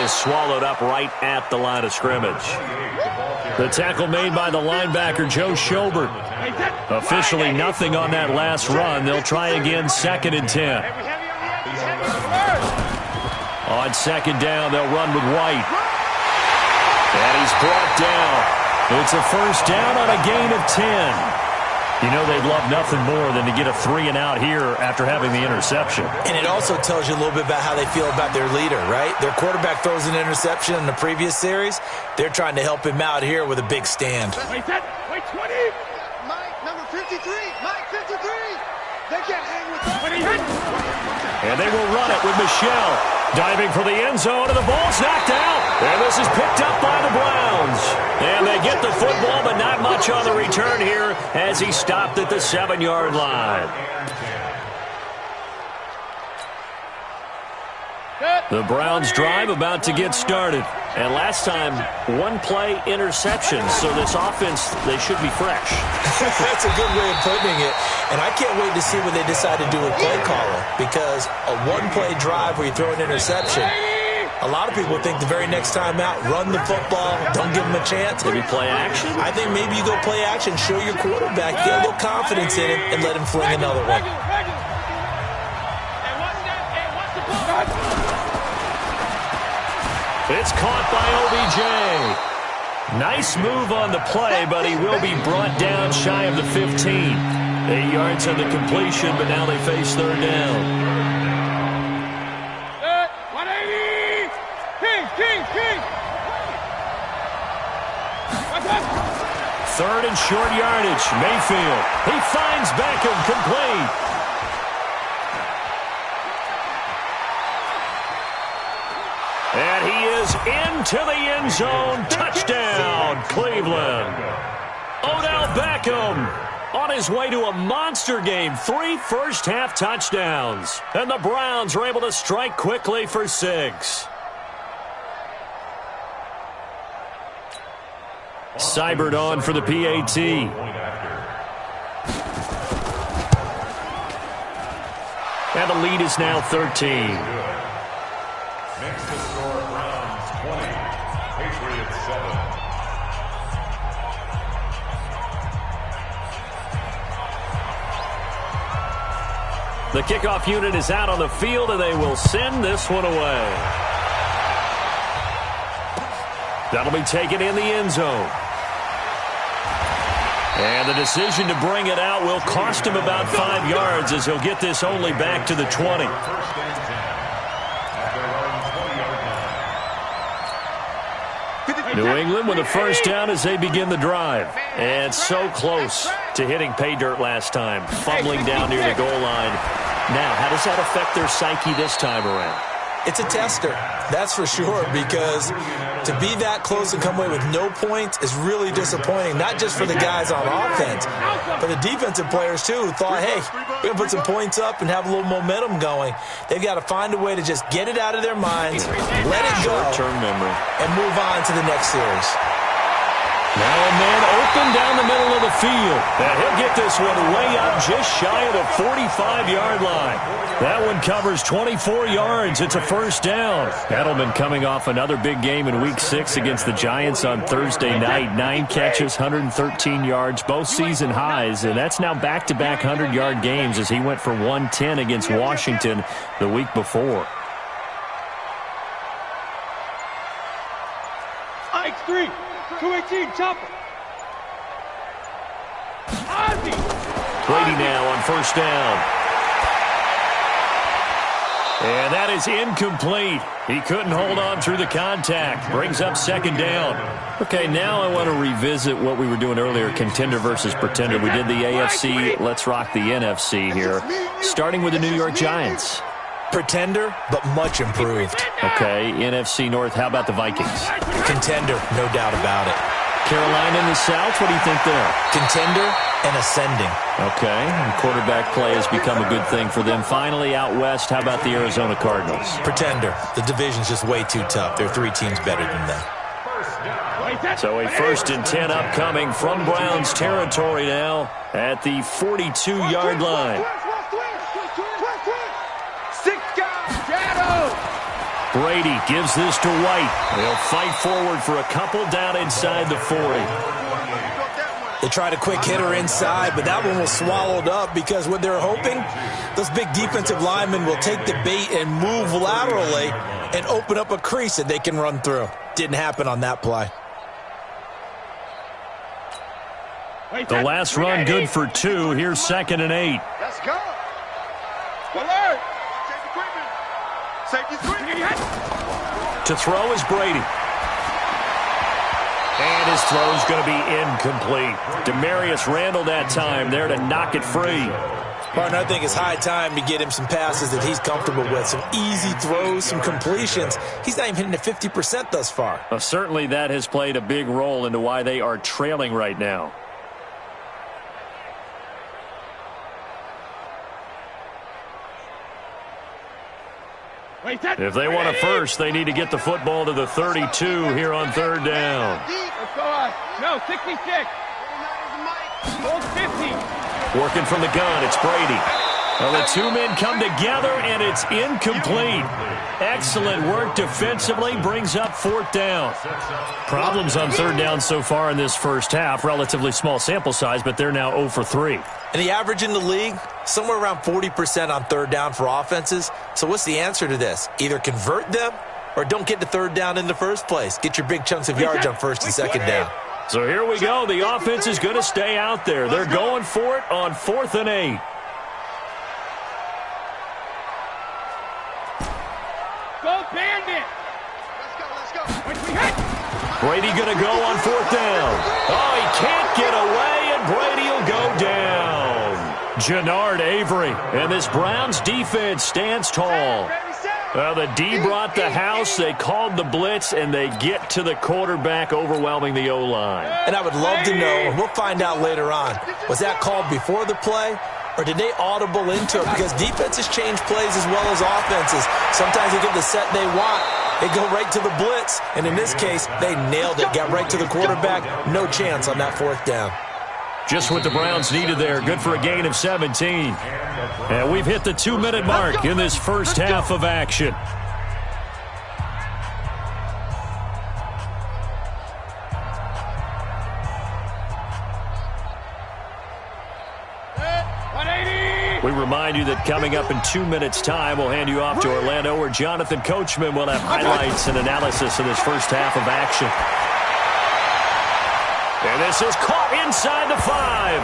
is swallowed up right at the line of scrimmage. The tackle made by the linebacker, Joe Schobert. Officially nothing on that last run. They'll try again, 2nd and 10. On 2nd down, they'll run with White. And he's brought down. It's a first down on a gain of 10. You know they'd love nothing more than to get a 3-and-out here after having the interception. And it also tells you a little bit about how they feel about their leader, right? Their quarterback throws an interception in the previous series. They're trying to help him out here with a big stand. Wait 20. Mike, number 53. Mike, 53. They can't hang with that. And they will run it with Michelle. Diving for the end zone, and the ball's knocked out. And this is picked up by the Browns. And they get the football, but not much on the return here as he stopped at the 7-yard line. The Browns drive about to get started. And last time, 1-play interception. So this offense, they should be fresh. That's a good way of putting it. And I can't wait to see what they decide to do with play caller. Because a 1-play drive where you throw an interception, a lot of people think the very next time out, run the football, don't give them a chance. Maybe play action? I think maybe you go play action, show your quarterback, get a little confidence in him, and let him fling another one. It's caught by OBJ. Nice move on the play, but he will be brought down shy of the 15. 8 yards on the completion, but now they face 3rd down. 180. King. 3rd and short yardage. Mayfield. He finds Beckham, complete. And he is into the end zone. Touchdown, Cleveland. Odell Beckham on his way to a monster game. 3 first-half touchdowns. And the Browns are able to strike quickly for 6. Seibert on for the PAT. And the lead is now 13. Next to score, Browns 20, Patriots 7. The kickoff unit is out on the field, and they will send this one away. That'll be taken in the end zone. And the decision to bring it out will cost him about 5 yards as he'll get this only back to the 20. New England with a first down as they begin the drive. And so close to hitting pay dirt last time, fumbling down near the goal line. Now, how does that affect their psyche this time around? It's a tester, that's for sure, because to be that close and come away with no points is really disappointing, not just for the guys on offense, but the defensive players, too, who thought, hey, we're going to put some points up and have a little momentum going. They've got to find a way to just get it out of their minds, let it go, short-term memory, and move on to the next series. Now a man open down the middle of the field. And he'll get this one way up just shy of the 45-yard line. That one covers 24 yards. It's a first down. Edelman coming off another big game in Week 6 against the Giants on Thursday night. 9 catches, 113 yards, both season highs. And that's now back-to-back 100-yard games as he went for 110 against Washington the week before. Ike 3. 218, chopper. Brady now on first down. And that is incomplete. He couldn't hold on through the contact. Brings up second down. Okay, now I want to revisit what we were doing earlier, contender versus pretender. We did the AFC. Let's rock the NFC here. Starting with the New York Giants. Pretender, but much improved. Okay, NFC North, how about the Vikings? Contender, no doubt about it. Carolina in the South, what do you think there? Contender and ascending. Okay, and quarterback play has become a good thing for them. Finally, out west, how about the Arizona Cardinals? Pretender. The division's just way too tough. There are 3 teams better than them. So a 1st and 10 upcoming from Browns territory now at the 42-yard line. Brady gives this to White. They'll fight forward for a couple down inside the 40. They tried a quick hitter inside, but that one was swallowed up because what they're hoping, those big defensive linemen will take the bait and move laterally and open up a crease that they can run through. Didn't happen on that play. The last run good for 2. Here's 2nd and 8. Let's go. Alert. Safety equipment. Safety equipment. To throw is Brady. And his throw's going to be incomplete. Demarius Randall that time there to knock it free. Partner, I think it's high time to get him some passes that he's comfortable with. Some easy throws, some completions. He's not even hitting the 50% thus far. Well, certainly that has played a big role into why they are trailing right now. If they want a first, they need to get the football to the 32 here on 3rd down. Let's go. No, 66. Hold 50. Working from the gun, it's Brady. Well, the 2 men come together, and it's incomplete. Excellent work defensively, brings up 4th down. Problems on 3rd down so far in this first half. Relatively small sample size, but they're now 0 for 3. And the average in the league, somewhere around 40% on 3rd down for offenses. So what's the answer to this? Either convert them or don't get to 3rd down in the first place. Get your big chunks of yards on 1st and 2nd down. So here we go. The offense is going to stay out there. They're going for it on 4th and 8. Go Bandit. Let's go. Brady going to go on 4th down. Oh, he can't get away, and Brady will go down. Jannard Avery, and this Browns defense stands tall. Well, the D brought the house, they called the blitz, and they get to the quarterback, overwhelming the O-line. And I would love to know, and we'll find out later on, was that called before the play, or did they audible into it? Because defenses change plays as well as offenses. Sometimes they get the set they want. They go right to the blitz, and in this case, they nailed it. Got right to the quarterback. No chance on that 4th down. Just what the Browns needed there. Good for a gain of 17. And we've hit the 2-minute mark in this first half of action. We remind you that coming up in 2 minutes' time, we'll hand you off to Orlando, where Jonathan Coachman will have highlights and analysis of this first half of action. And this is caught inside the 5.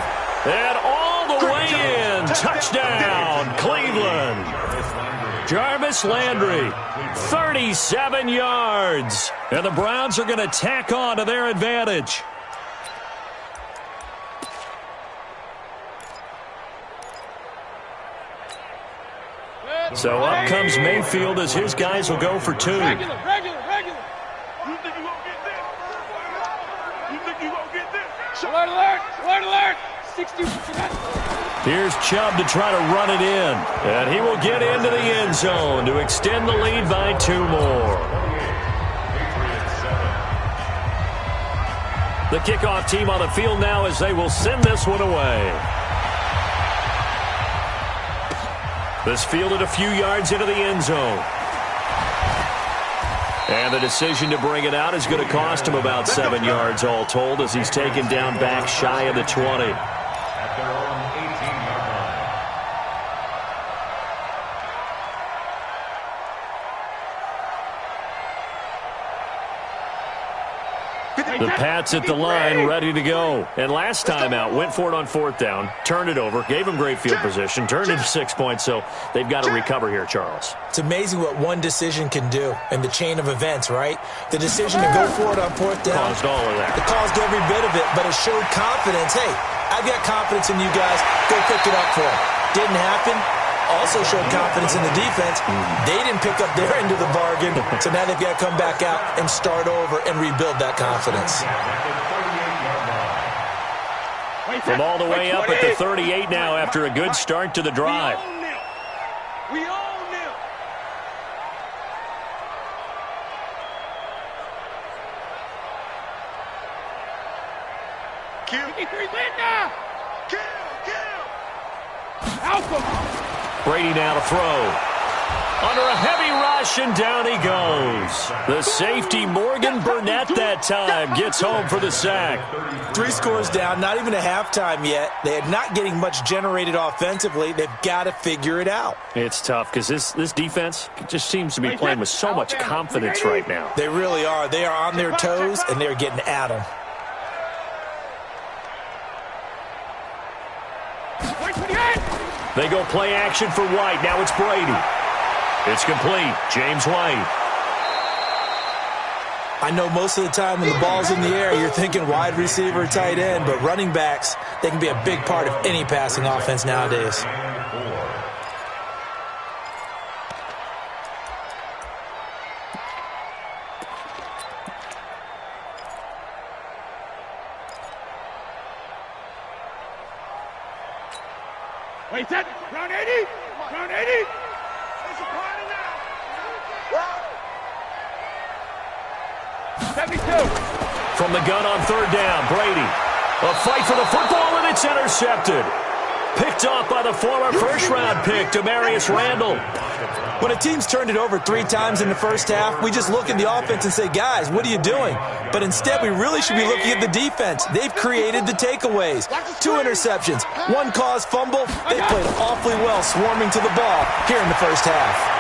And all the way in. Touchdown, Cleveland. Jarvis Landry, 37 yards. And the Browns are going to tack on to their advantage. So up comes Mayfield as his guys will go for 2. Regular. You think you gonna get this? You think you gonna get this? Alert, alert. 60. Here's Chubb to try to run it in. And he will get into the end zone to extend the lead by 2 more. The kickoff team on the field now as they will send this one away. This fielded a few yards into the end zone. And the decision to bring it out is going to cost him about 7 yards all told as he's taken down back shy of the 20. At their own 18-yard line. The Pats at the line, ready to go. And last time out, went for it on 4th down, turned it over, gave him great field position, turned into 6 points, so they've got to recover here, Charles. It's amazing what one decision can do in the chain of events, right? The decision to go for it on 4th down. Caused all of that. It caused every bit of it, but it showed confidence. Hey, I've got confidence in you guys. Go pick it up for them. Didn't happen. Also showed confidence in the defense. They didn't pick up their end of the bargain, so now they've got to come back out and start over and rebuild that confidence. From all the way up at the 38 now after a good start to the drive. We own them. Kill. 53 Linda. Kill. Alpha. Brady now to throw. Under a heavy rush, and down he goes. The safety, Morgan Burnett, that time gets home for the sack. 3 scores down, not even a halftime yet. They are not getting much generated offensively. They've got to figure it out. It's tough because this defense just seems to be playing with so much confidence right now. They really are. They are on their toes, and they're getting at them. They go play action for White. Now it's Brady. It's complete. James White. I know most of the time when the ball's in the air, you're thinking wide receiver, tight end, but running backs, they can be a big part of any passing offense nowadays. Wait, that round 80? Round 80? It's a party now. 72. From the gun on third down, Brady. A fight for the football, and it's intercepted. Picked off by the former first-round pick, Demarius Randall. When a team's turned it over 3 times in the first half, we just look at the offense and say, guys, what are you doing? But instead, we really should be looking at the defense. They've created the takeaways. 2 interceptions, 1 caused fumble. They played awfully well swarming to the ball here in the first half.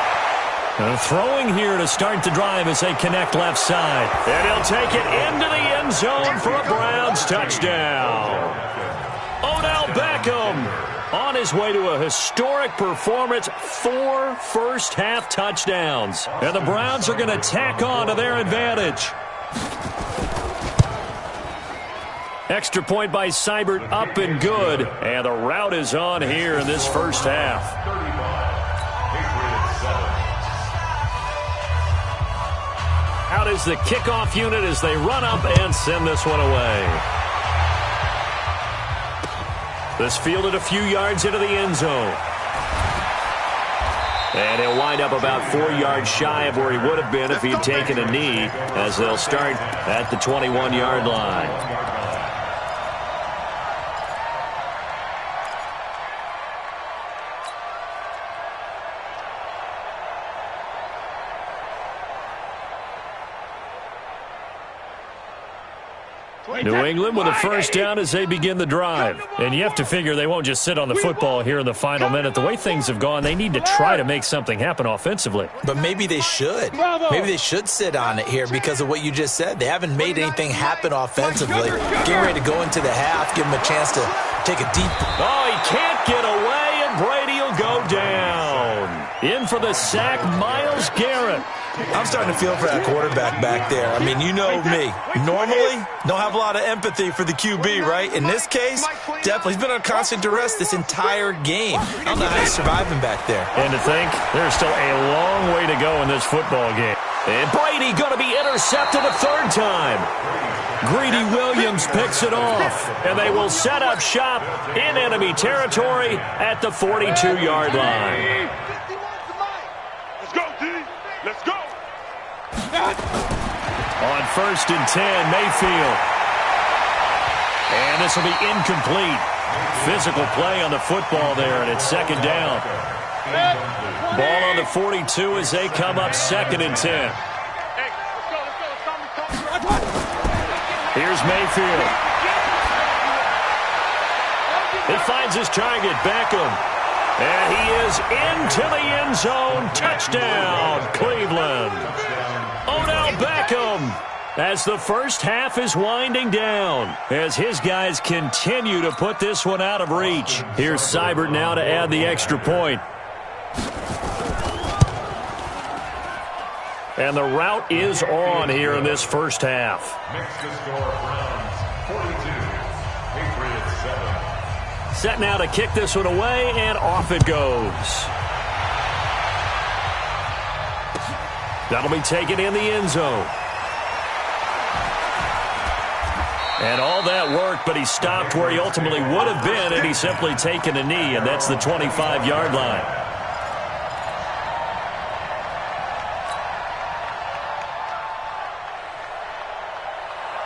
Throwing here to start the drive as they connect left side. And he'll take it into the end zone for a Browns touchdown. Odell Beckham on his way to a historic performance, 4 first-half touchdowns. And the Browns are going to tack on to their advantage. Extra point by Seibert, up and good. And the route is on here in this first half. Out is the kickoff unit as they run up and send this one away. This fielded a few yards into the end zone. And he'll wind up about 4 yards shy of where he would have been if he had taken a knee, as they'll start at the 21-yard line. New England with a first down as they begin the drive. And you have to figure they won't just sit on the football here in the final minute. The way things have gone, they need to try to make something happen offensively. But maybe they should. Maybe they should sit on it here because of what you just said. They haven't made anything happen offensively. Getting ready to go into the half, give them a chance to take a deep... Oh, he can't get away, and Brady will go down. In for the sack, Myles Garrett. I'm starting to feel for that quarterback back there. I mean, you know me. Normally, don't have a lot of empathy for the QB, right? In this case, definitely. He's been on constant duress this entire game. I don't know how he's surviving back there. And to think, there's still a long way to go in this football game. And Brady going to be intercepted a 3rd time. Greedy Williams picks it off, and they will set up shop in enemy territory at the 42-yard line. Let's go, D. Let's go. On 1st and 10, Mayfield. And this will be incomplete. Physical play on the football there, and it's 2nd down. Ball on the 42 as they come up 2nd and 10. Here's Mayfield. He finds his target, Beckham. And he is into the end zone. Touchdown, Cleveland. Odell Beckham, as the first half is winding down, as his guys continue to put this one out of reach. Here's Seibert now to add the extra point. And the route is on here in this first half. Next to score, Browns 42, Patriots 7. Set now to kick this one away, and off it goes. That'll be taken in the end zone. And all that work, but he stopped where he ultimately would have been had he simply taken a knee, and that's the 25-yard line.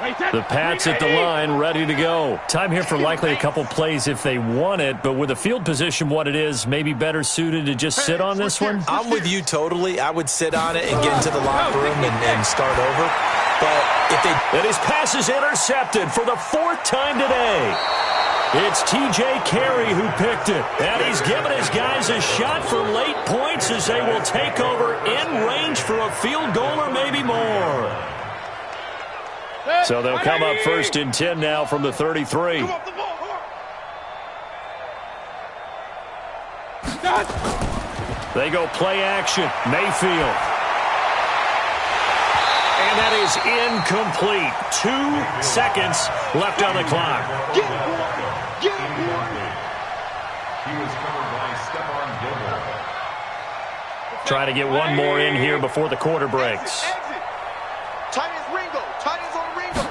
The Pats at the line, ready to go. Time here for likely a couple plays if they want it, but with the field position what it is, maybe better suited to just sit on this one? I'm with you totally. I would sit on it and get into the locker room and start over. But if they... And his pass is intercepted for the fourth time today. It's T.J. Carey who picked it. And he's given his guys a shot for late points as they will take over in range for a field goal or maybe more. So they'll come up 1st and 10 now from the 33. They go play action. Mayfield. And that is incomplete. 2 seconds left on the clock. Get one. Get one. He was covered by Stephon Gilmore. Try to get one more in here before the quarter breaks. Tight as Ringo. Tight as on Ringo.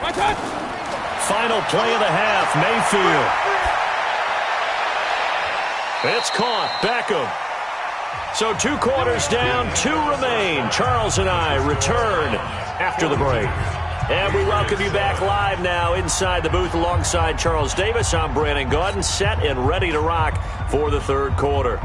Final play of the half, Mayfield. It's caught. Beckham. So 2 quarters down, 2 remain. Charles and I return after the break. And we welcome you back live now inside the booth alongside Charles Davis. I'm Brandon Gaudin, set and ready to rock for the 3rd quarter.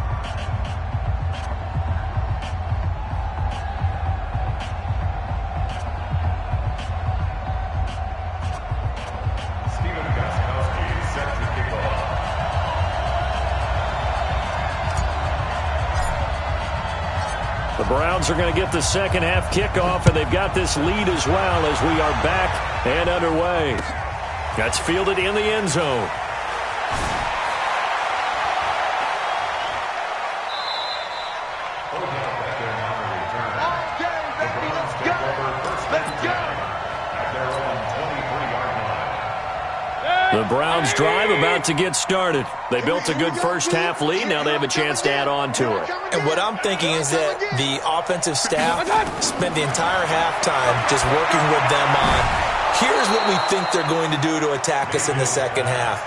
The Browns are going to get the second half kickoff, and they've got this lead as well as we are back and underway. That's fielded in the end zone. The Browns drive about to get started. They built a good first half lead. Now they have a chance to add on to it. And what I'm thinking is that the offensive staff spent the entire halftime just working with them on, here's what we think they're going to do to attack us in the second half.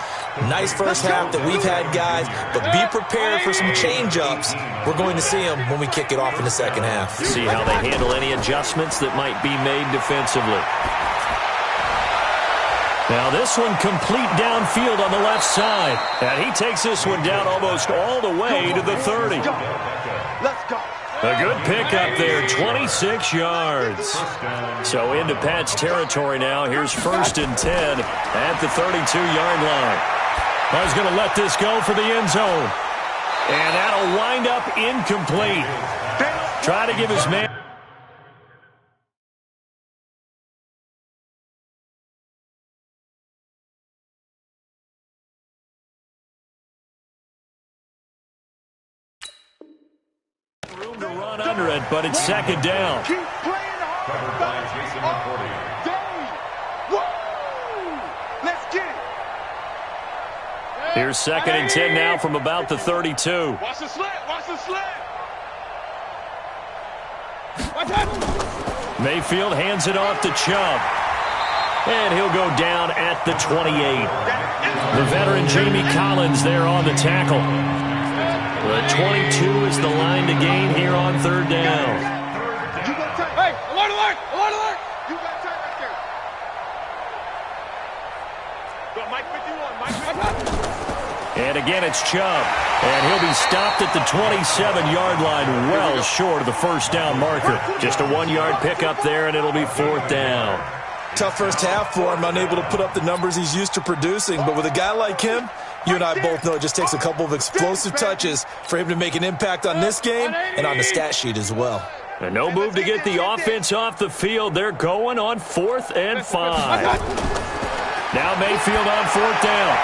Nice first half that we've had, guys, but be prepared for some change-ups. We're going to see them when we kick it off in the second half. See how they handle any adjustments that might be made defensively. Now this one complete downfield on the left side. And he takes this one down almost all the way to the 30. Let's go. A good pickup there, 26 yards. So into Pat's territory now. Here's 1st and 10 at the 32-yard line. I was going to let this go for the end zone. And that'll wind up incomplete. Try to give his man... room to run under it, but it's second down. Keep playing Covered by Jason McCourty. Let's get it. Here's 2nd and 10 now from about the 32. Watch the slant. Watch the slant. Mayfield hands it off to Chubb. And he'll go down at the 28. The veteran Jamie Collins there on the tackle. The 22 is the line to gain here on 3rd down. You got time. Hey, alert, alert, alert, alert. You got time right there. Go, Mike 51. Mike 51. And again, it's Chubb. And he'll be stopped at the 27-yard line, well short of the first down marker. Just a 1-yard pickup there, and it'll be 4th down. Tough first half for him, unable to put up the numbers he's used to producing. But with a guy like him, you and I both know it just takes a couple of explosive touches for him to make an impact on this game and on the stat sheet as well. And no move to get the offense off the field. They're going on 4th and 5. Now Mayfield on 4th down.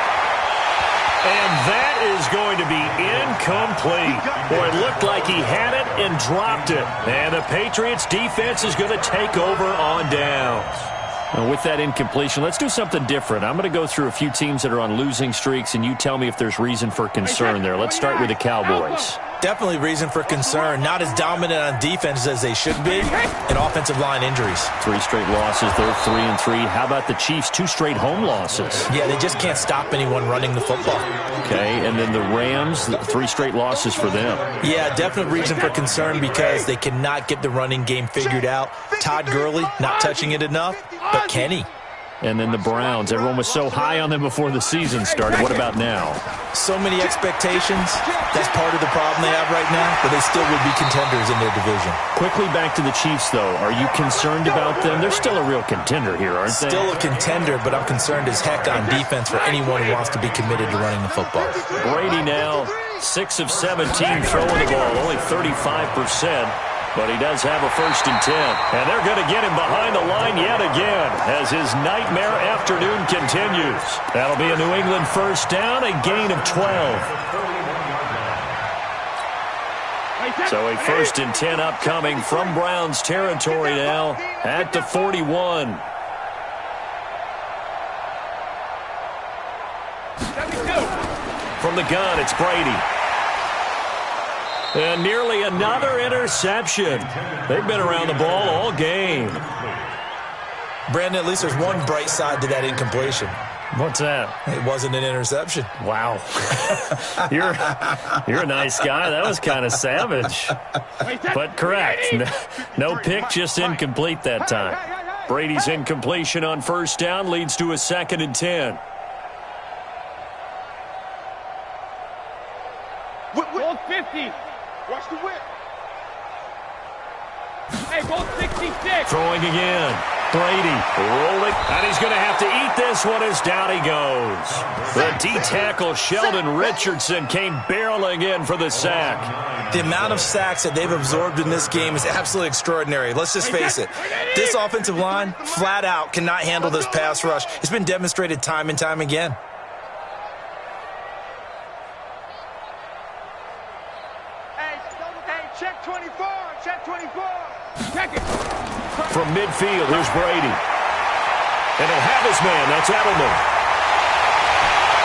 And that is going to be incomplete. Boy, it looked like he had it and dropped it. And the Patriots defense is going to take over on downs. And with that incompletion, let's do something different. I'm going to go through a few teams that are on losing streaks, and you tell me if there's reason for concern there. Let's start with the Cowboys. Definitely reason for concern. Not as dominant on defense as they should be, and offensive line injuries. 3 straight losses. They're 3-3. How about the Chiefs? 2 straight home losses. Yeah, they just can't stop anyone running the football. Okay, and then the Rams, 3 straight losses for them. Yeah, definite reason for concern because they cannot get the running game figured out. Todd Gurley not touching it enough, but Kenny. and then the Browns. Everyone was so high on them before the season started. What about now? So many expectations. That's part of the problem they have right now, but they still would be contenders in their division. Quickly back to the Chiefs, though. Are you concerned about them? They're still a real contender here, aren't they? Still a contender, but I'm concerned as heck on defense for anyone who wants to be committed to running the football. Brady now 6 of 17 throwing the ball, only 35%. But he does have a 1st and 10. And they're going to get him behind the line yet again as his nightmare afternoon continues. That'll be a New England 1st down, a gain of 12. So a 1st and 10 upcoming from Browns territory now at the 41. From the gun, it's Brady. And nearly another interception. They've been around the ball all game. Brandon, at least there's one bright side to that incompletion. What's that? It wasn't an interception. Wow. You're a nice guy. That was kind of savage. But correct. No pick, just incomplete that time. Brady's incompletion on 1st down leads to a 2nd and 10. Goal 50. Watch the whip. Hey, goal 66. Throwing again. Brady rolling. And he's going to have to eat this one as down he goes. The D-tackle Sheldon Richardson came barreling in for the sack. The amount of sacks that they've absorbed in this game is absolutely extraordinary. Let's just face it. This offensive line, flat out, cannot handle this pass rush. It's been demonstrated time and time again. Check 24. Check 24. Check it. From midfield, here's Brady. And he'll have his man. That's Edelman.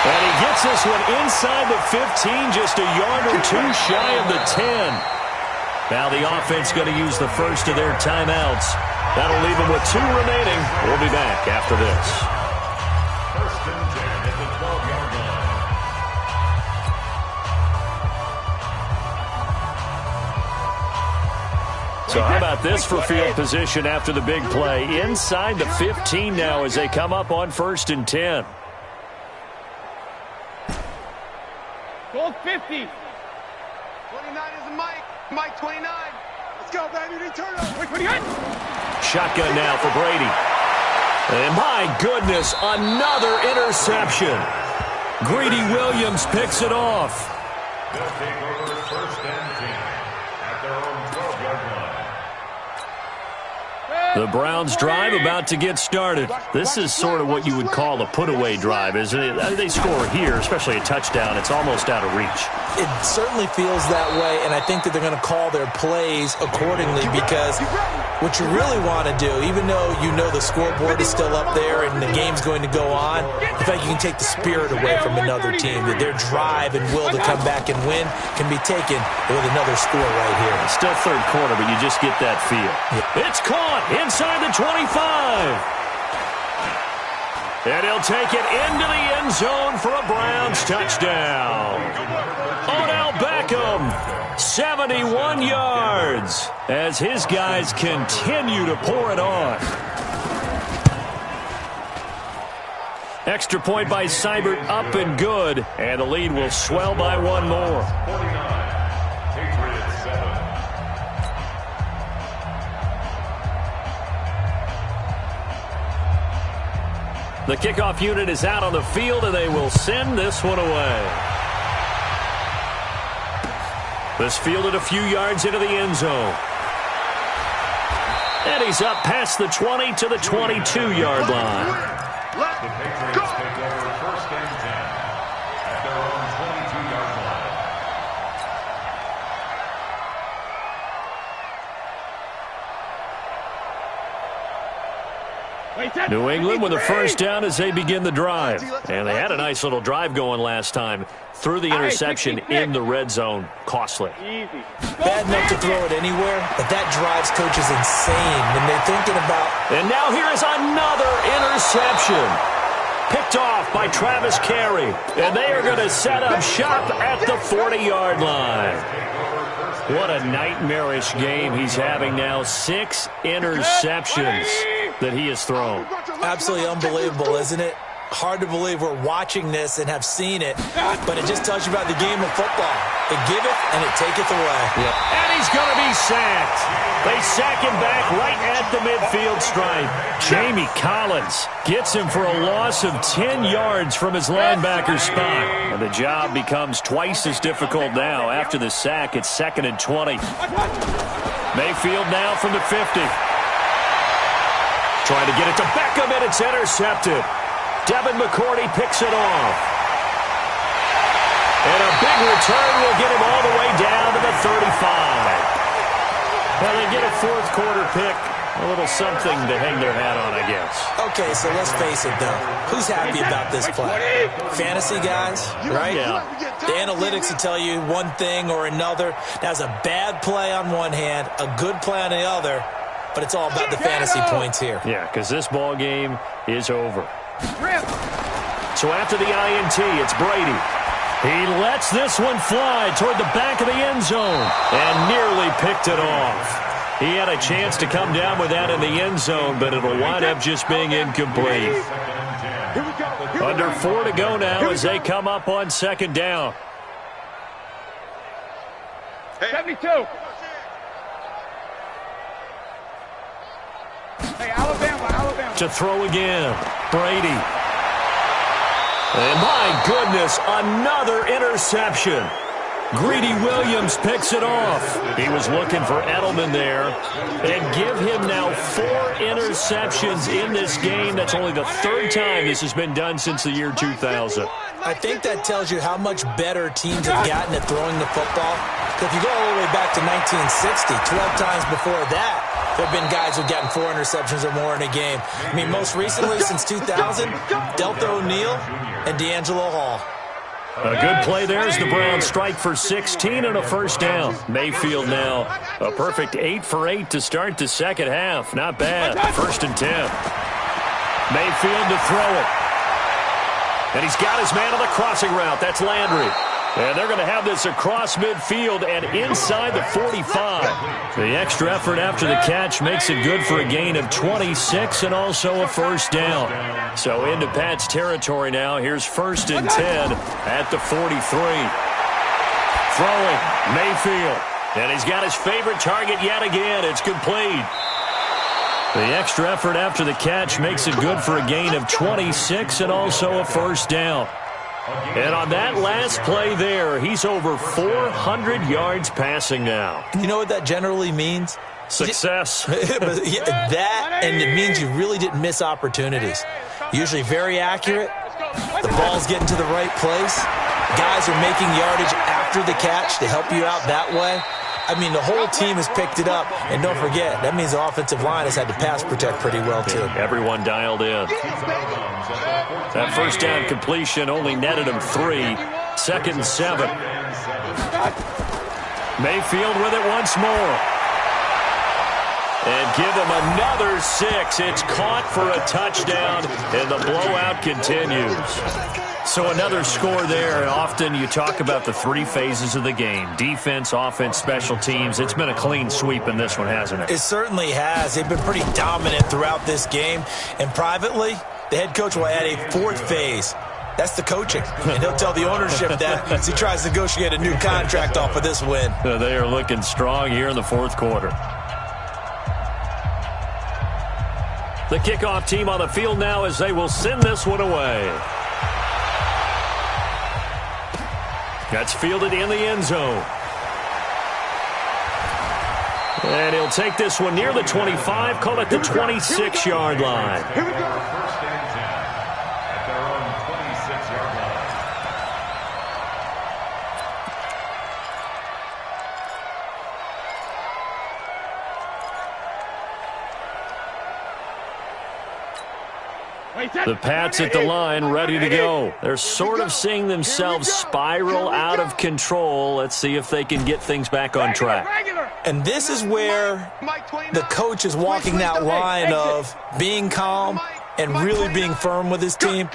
And he gets this one inside the 15, just a yard or two shy of the 10. Now the offense going to use the first of their timeouts. That'll leave them with 2 remaining. We'll be back after this. 1st and 10 at the 12-yard line. So how about this for field position after the big play? Inside the 15 now as they come up on 1st and 10. Goal 50. 29 is a Mike. Mike 29. Let's go, baby. Return up. Shotgun now for Brady. And my goodness, another interception. Greedy Williams picks it off. They'll take over 1st and 10 at their own 12-yard line. The Browns drive about to get started. This is sort of what you would call a put-away drive, isn't it? They score here, especially a touchdown. It's almost out of reach. It certainly feels that way, and I think that they're going to call their plays accordingly because what you really want to do, even though you know the scoreboard is still up there and the game's going to go on, in fact, you can take the spirit away from another team, that their drive and will to come back and win can be taken with another score right here. It's still 3rd quarter, but you just get that feel. Yeah. It's caught inside the 25. And he'll take it into the end zone for a Browns touchdown. Odell Beckham, 71 yards, as his guys continue to pour it on. Extra point by Seibert, up and good, and the lead will swell by 1 more. 49. Patriots 7. The kickoff unit is out on the field, and they will send this one away. This fielded a few yards into the end zone. And he's up past the 20 to the 22-yard line. The Patriots take over 1st and 10 at their own 22-yard line. New England with a 1st down as they begin the drive. And they had a nice little drive going last time. Threw the interception in the red zone. Costly. Bad enough to throw it anywhere, but that drives coaches insane when they're thinking about... And now here is another interception. Picked off by Travis Carey. And they are going to set up shop at the 40-yard line. What a nightmarish game he's having now. 6 interceptions. that he has thrown. Absolutely unbelievable, isn't it? Hard to believe we're watching this and have seen it, but it just tells you about the game of football. It giveth and it taketh away. Yep. And he's going to be sacked. They sack him back right at the midfield stripe. Jamie Collins gets him for a loss of 10 yards from his linebacker spot. And the job becomes twice as difficult now. After the sack, it's 2nd and 20. Mayfield now from the 50. Trying to get it to Beckham, and it's intercepted. Devin McCourty picks it off. And a big return will get him all the way down to the 35. Well, they get a fourth-quarter pick. A little something to hang their hat on, I guess. Okay, so let's face it, though. Who's happy about this play? Fantasy guys, right? Yeah. The analytics will tell you one thing or another. That's a bad play on one hand, a good play on the other, but it's all about the fantasy points here. Yeah, because this ball game is over. So after the INT, it's Brady. He lets this one fly toward the back of the end zone and nearly picked it off. He had a chance to come down with that in the end zone, but it'll wind up just being incomplete. Under 4 to go now as they come up on 2nd down. 72. Hey, Alabama. To throw again, Brady. And my goodness, another interception. Greedy Williams picks it off. He was looking for Edelman there. And give him now 4 interceptions in this game. That's only the 3rd time this has been done since the year 2000. I think that tells you how much better teams have gotten at throwing the football. If you go all the way back to 1960, 12 times before that, there have been guys who've gotten 4 interceptions or more in a game. I mean, most recently, since 2000, Delta O'Neal and D'Angelo Hall. A good play there as the Browns strike for 16 and a first down. Mayfield now a perfect 8 for 8 to start the second half. Not bad. 1st and 10. Mayfield to throw it. And he's got his man on the crossing route. That's Landry. And they're going to have this across midfield and inside the 45. The extra effort after the catch makes it good for a gain of 26 and also a first down. So into Pat's territory now. Here's 1st and 10 at the 43. Throwing, Mayfield. And he's got his favorite target yet again. It's complete. The extra effort after the catch makes it good for a gain of 26 and also a first down. And on that last play there, he's over 400 yards passing now. You know what that generally means? Success. That, and it means you really didn't miss opportunities. Usually very accurate. The ball's getting to the right place. Guys are making yardage after the catch to help you out that way. I mean, the whole team has picked it up. And don't forget, that means the offensive line has had to pass protect pretty well, too. Everyone dialed in. That first down completion only netted him 3. 2nd and 7. Mayfield with it once more. And give him another 6. It's caught for a touchdown, and the blowout continues. So another score there. Often you talk about the 3 phases of the game. Defense, offense, special teams. It's been a clean sweep in this one, hasn't it? It certainly has. They've been pretty dominant throughout this game. And privately, the head coach will add a 4th phase. That's the coaching. And he'll tell the ownership that as he tries to negotiate a new contract off of this win. They are looking strong here in the 4th quarter. The kickoff team on the field now as they will send this one away. That's fielded in the end zone. And he'll take this one near the 25, call it the 26-yard line. Here we go. 1st and 10 at their own 26-yard line. The Pats at the line, ready to go. They're sort of seeing themselves spiral out of control. Let's see if they can get things back on track. And this is where the coach is walking that line of being calm and really being firm with his team.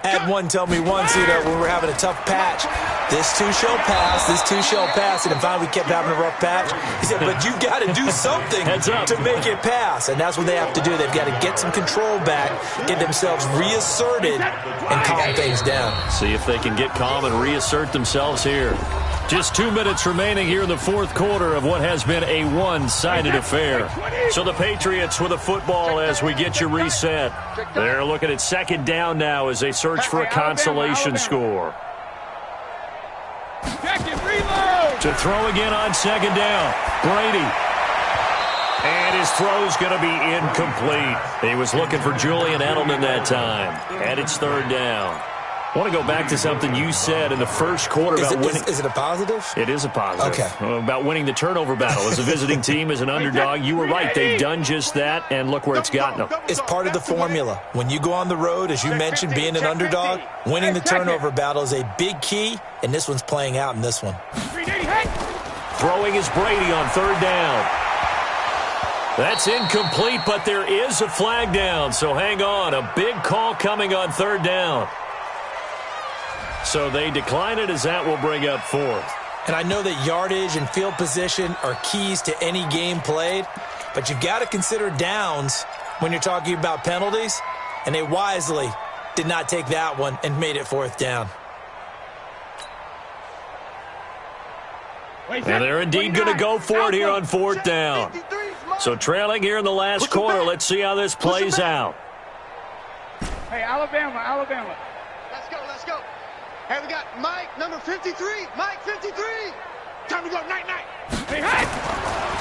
I had one tell me once, when we were having a tough patch, This too shall pass. This too shall pass. And finally, we kept having a rough patch. He said, but you've got to do something to make it pass. And that's what they have to do. They've got to get some control back, get themselves reasserted, and calm things down. See if they can get calm and reassert themselves here. Just 2 minutes remaining here in the fourth quarter of what has been a one-sided affair. So the Patriots with the football as we get you reset. They're looking at second down now as they search for a consolation score. To throw again on second down, Brady. And his throw's going to be incomplete. He was looking for Julian Edelman that time. And it's third down. I want to go back to something you said in the first quarter about winning. Is it a positive? It is a positive. Okay. About winning the turnover battle. As a visiting team, as an underdog, you were right. They've done just that, and look where it's gotten them. It's part of the formula. When you go on the road, as you mentioned, being an underdog, winning the turnover battle is a big key, and this one's playing out in this one. Throwing is Brady on third down. That's incomplete, but there is a flag down, so hang on. A big call coming on third down. So they decline it as that will bring up fourth. And I know that yardage and field position are keys to any game played, but you've got to consider downs when you're talking about penalties, and they wisely did not take that one and made it fourth down. And they're indeed going to go for it here on fourth down. So trailing here in the last quarter, let's see how this plays out. Hey, Alabama. Let's go. Hey, we got Mike, number 53. Mike, 53. Time to go, night. Hey, hey!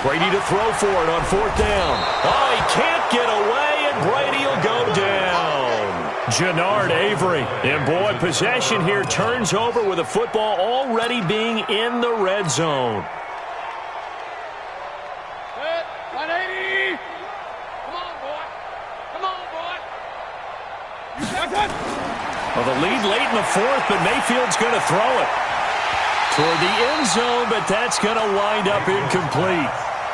Brady to throw for it on fourth down. Oh, he can't get away, and Brady will go down. Jannard Avery. And, boy, possession here turns over with the football already being in the red zone. 180. Come on, boy. You got one. Well, the lead late in the fourth, but Mayfield's going to throw it toward the end zone, but that's going to wind up incomplete.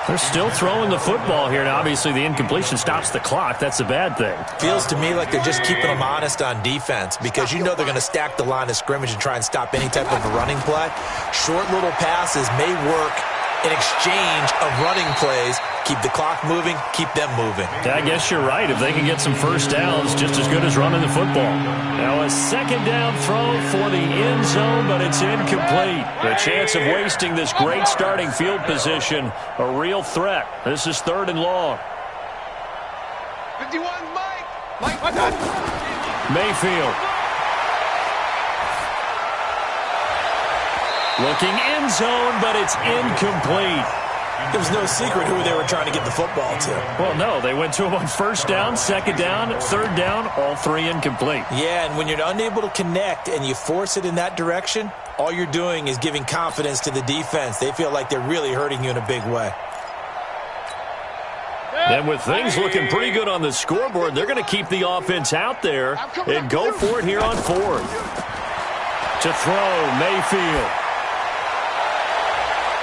They're still throwing the football here, and obviously the incompletion stops the clock. That's a bad thing. Feels to me like they're just keeping them honest on defense because you know they're going to stack the line of scrimmage and try and stop any type of a running play. Short little passes may work in exchange of running plays. Keep the clock moving, keep them moving. I guess you're right. If they can get some first downs, just as good as running the football. Now a second down throw for the end zone, but it's incomplete. The chance of wasting this great starting field position, a real threat. This is third and long. 51, Mike. Mayfield. Looking end zone, but it's incomplete. There was no secret who they were trying to get the football to. Well, no, they went to him on first down, second down, third down, all three incomplete. Yeah, and when you're unable to connect and you force it in that direction, all you're doing is giving confidence to the defense. They feel like they're really hurting you in a big way. And with things looking pretty good on the scoreboard, they're going to keep the offense out there and go for it here on fourth. To throw, Mayfield.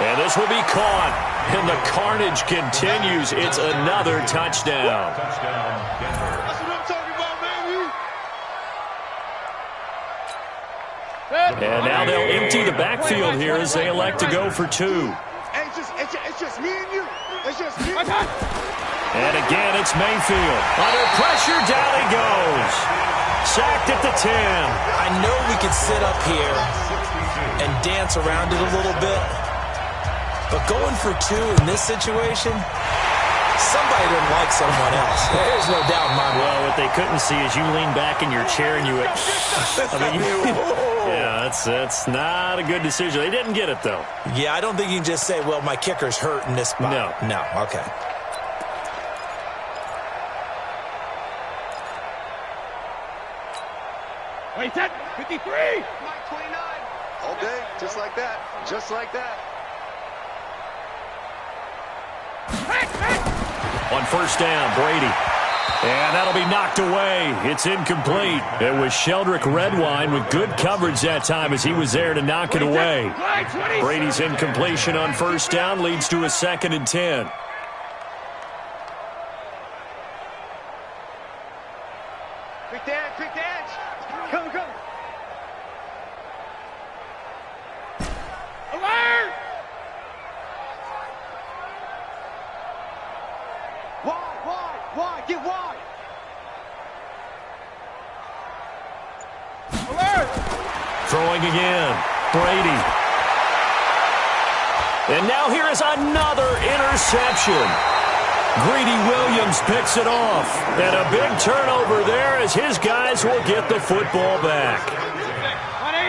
And this will be caught. And the carnage continues. It's another touchdown. That's what I'm talking about, baby. And now they'll empty the backfield here as they elect to go for two. Hey, it's just me and you. It's just me and you. And again, it's Mayfield. Under pressure, down he goes. Sacked at the 10. I know we could sit up here and dance around it a little bit, but going for two in this situation, somebody didn't like someone else. There's no doubt in my mind. Well, what they couldn't see is you lean back in your chair and you went, yeah, that's not a good decision. They didn't get it, though. Yeah, I don't think you can just say, well, my kicker's hurt in this spot. No, okay. Wait, 53. Mike, 29. All day, just like that. Just like that. On first down, Brady. And that'll be knocked away. It's incomplete. It was Sheldrick Redwine with good coverage that time as he was there to knock it away. Brady's incompletion on first down leads to a 2nd and 10. Quick dance. Come. Wide, get wide. Throwing again. Brady. And now here is another interception. Greedy Williams picks it off. And a big turnover there as his guys will get the football back.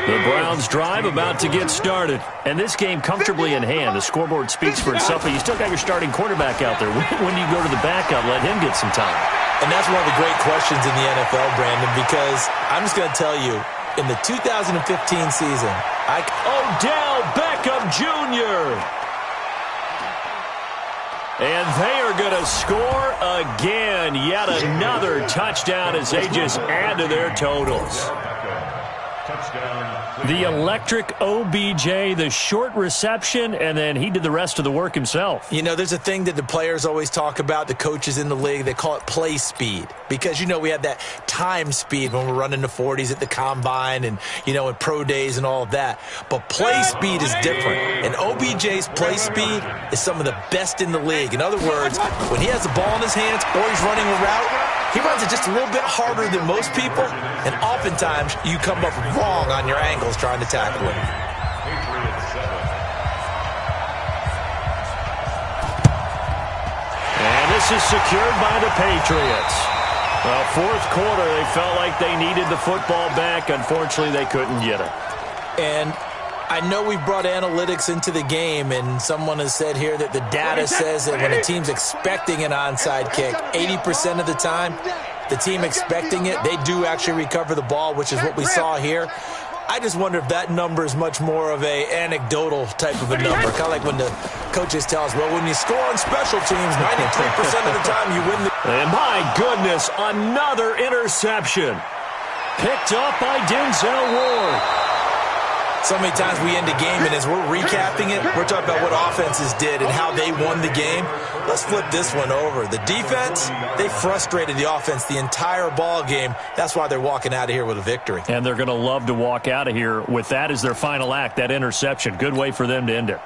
The Browns drive about to get started. And this game comfortably in hand. The scoreboard speaks for itself, but you still got your starting quarterback out there. When do you go to the backup, let him get some time? And that's one of the great questions in the NFL, Brandon, because I'm just going to tell you, in the 2015 season, Odell Beckham Jr. And they are going to score again. Yet another touchdown as they just add to their totals. The electric OBJ, the short reception, and then he did the rest of the work himself. You know, there's a thing that the players always talk about, the coaches in the league, they call it play speed. Because, you know, we have that time speed when we're running the 40s at the combine and, you know, in pro days and all of that. But play speed is different. And OBJ's play speed is some of the best in the league. In other words, when he has the ball in his hands or he's running a route, he runs it just a little bit harder than most people, and oftentimes you come up wrong on your angles trying to tackle him. And this is secured by the Patriots. Well, fourth quarter, they felt like they needed the football back. Unfortunately, they couldn't get it. And I know we've brought analytics into the game, and someone has said here that the data says that when a team's expecting an onside kick, 80% of the time, the team expecting it, they do actually recover the ball, which is what we saw here. I just wonder if that number is much more of a anecdotal type of a number, kind of like when the coaches tell us, well, when you score on special teams, 93% of the time you win the... And my goodness, another interception. Picked up by Denzel Ward. So many times we end a game, and as we're recapping it, we're talking about what offenses did and how they won the game. Let's flip this one over. The defense, they frustrated the offense the entire ball game. That's why they're walking out of here with a victory. And they're going to love to walk out of here with that as their final act, that interception. Good way for them to end it.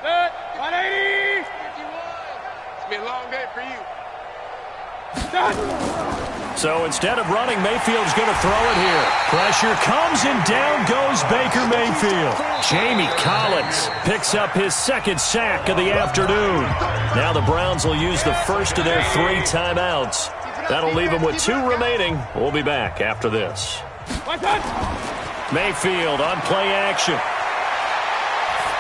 180. It's been a long day for you. So instead of running, Mayfield's going to throw it here. Pressure comes, and down goes Baker Mayfield. Jamie Collins picks up his second sack of the afternoon. Now the Browns will use the first of their 3 timeouts. That'll leave them with 2 remaining. We'll be back after this. Mayfield on play action.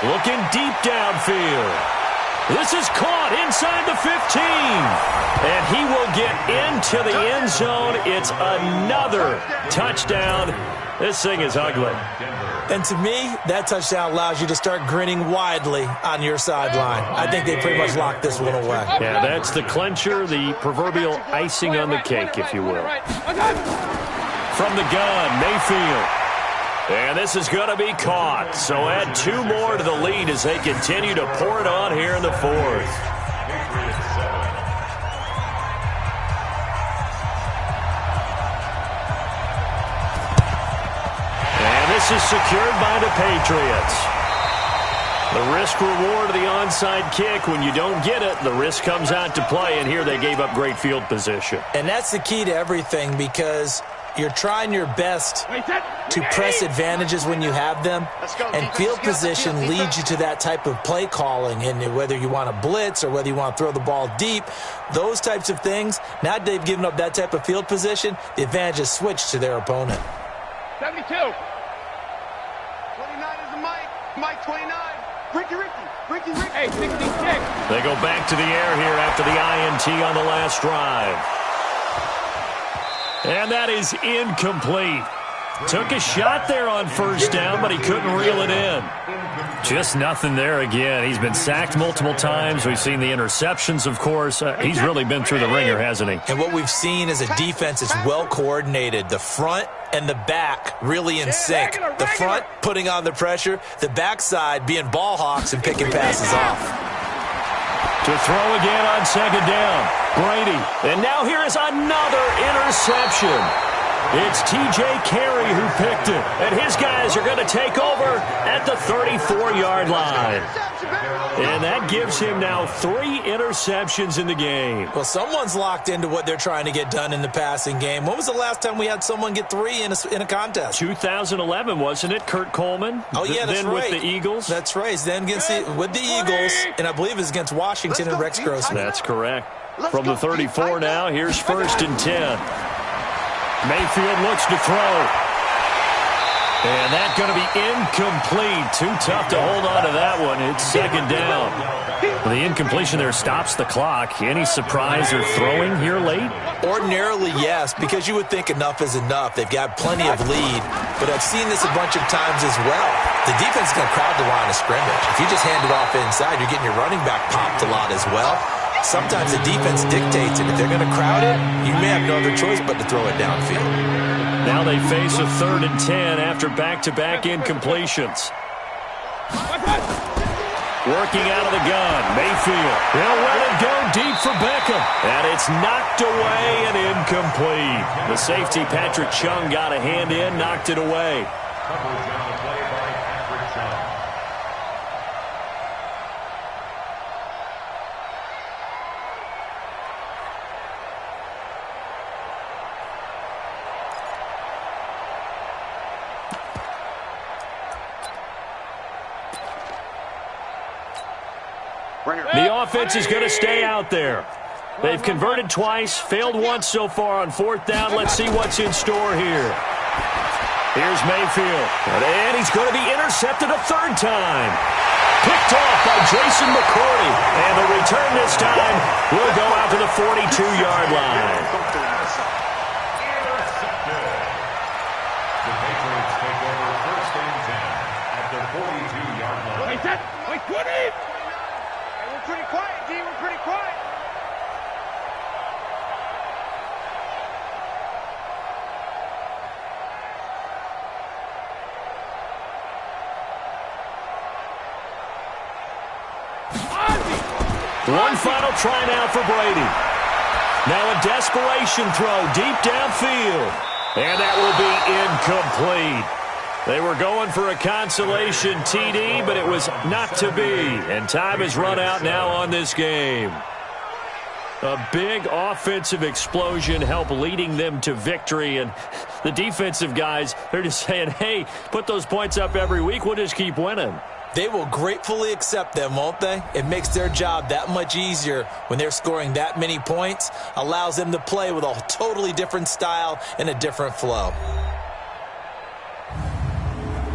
Looking deep downfield. This is caught inside the 15. And he will get into the end zone. It's another touchdown. This thing is ugly. And to me, that touchdown allows you to start grinning widely on your sideline. I think they pretty much locked this one away. Yeah, that's the clincher, the proverbial icing on the cake, if you will. From the gun, Mayfield. And this is going to be caught. So add 2 more to the lead as they continue to pour it on here in the 4th. And this is secured by the Patriots. The risk-reward of the onside kick, when you don't get it, the risk comes out to play, and here they gave up great field position. And that's the key to everything, because you're trying your best to press advantages when you have them, and field position leads you to that type of play calling. And whether you want to blitz or whether you want to throw the ball deep, those types of things, now they've given up that type of field position, the advantage is switched to their opponent. 72. 29 is the Mike. Mike 29. Ricky. Hey, 66. They go back to the air here after the INT on the last drive. And that is incomplete. Took a shot there on first down, but he couldn't reel it in. Just nothing there again. He's been sacked multiple times. We've seen the interceptions, of course. He's really been through the ringer, hasn't he? And what we've seen is a defense that's well coordinated. The front and the back really in sync. The front putting on the pressure, the backside being ball hawks and picking passes off. To throw again on second down, Brady. And now here is another interception. It's T.J. Carey who picked it, and his guys are going to take over at the 34-yard line. And that gives him now 3 interceptions in the game. Well, someone's locked into what they're trying to get done in the passing game. When was the last time we had someone get 3 in a contest? 2011, wasn't it, Kurt Coleman? Oh, yeah, that's then right. with the Eagles? That's right. Then with the Eagles, and I believe it's against Washington and Rex Grossman. That's correct. From the 34 now, here's 1st and 10. Mayfield looks to throw. And that's going to be incomplete. Too tough to hold on to that one. It's 2nd down. The incompletion there stops the clock. Any surprise or throwing here late? Ordinarily, yes, because you would think enough is enough. They've got plenty of lead, but I've seen this a bunch of times as well. The defense is going to crowd the line of scrimmage. If you just hand it off inside, you're getting your running back popped a lot as well. Sometimes the defense dictates it. If they're going to crowd it, you may have no other choice but to throw it downfield. Now they face a 3rd and 10 after back-to-back incompletions. Working out of the gun, Mayfield. They'll let it go deep for Beckham. And it's knocked away and incomplete. The safety, Patrick Chung, got a hand in, knocked it away. Coverage on the play by Patrick Chung. The offense is going to stay out there. They've converted twice, failed once so far on 4th down. Let's see what's in store here. Here's Mayfield. And he's going to be intercepted a 3rd time. Picked off by Jason McCourty. And the return this time will go out to the 42-yard line. Intercepted. The Patriots take over 1st and 10 at the 42-yard line. Wait, that. Wait, good aim. We're pretty quiet, D. We're pretty quiet. One final try now for Brady. Now a desperation throw deep downfield. And that will be incomplete. They were going for a consolation TD, but it was not to be. And time has run out now on this game. A big offensive explosion helped leading them to victory. And the defensive guys, they're just saying, hey, put those points up every week. We'll just keep winning. They will gratefully accept them, won't they? It makes their job that much easier when they're scoring that many points. Allows them to play with a totally different style and a different flow.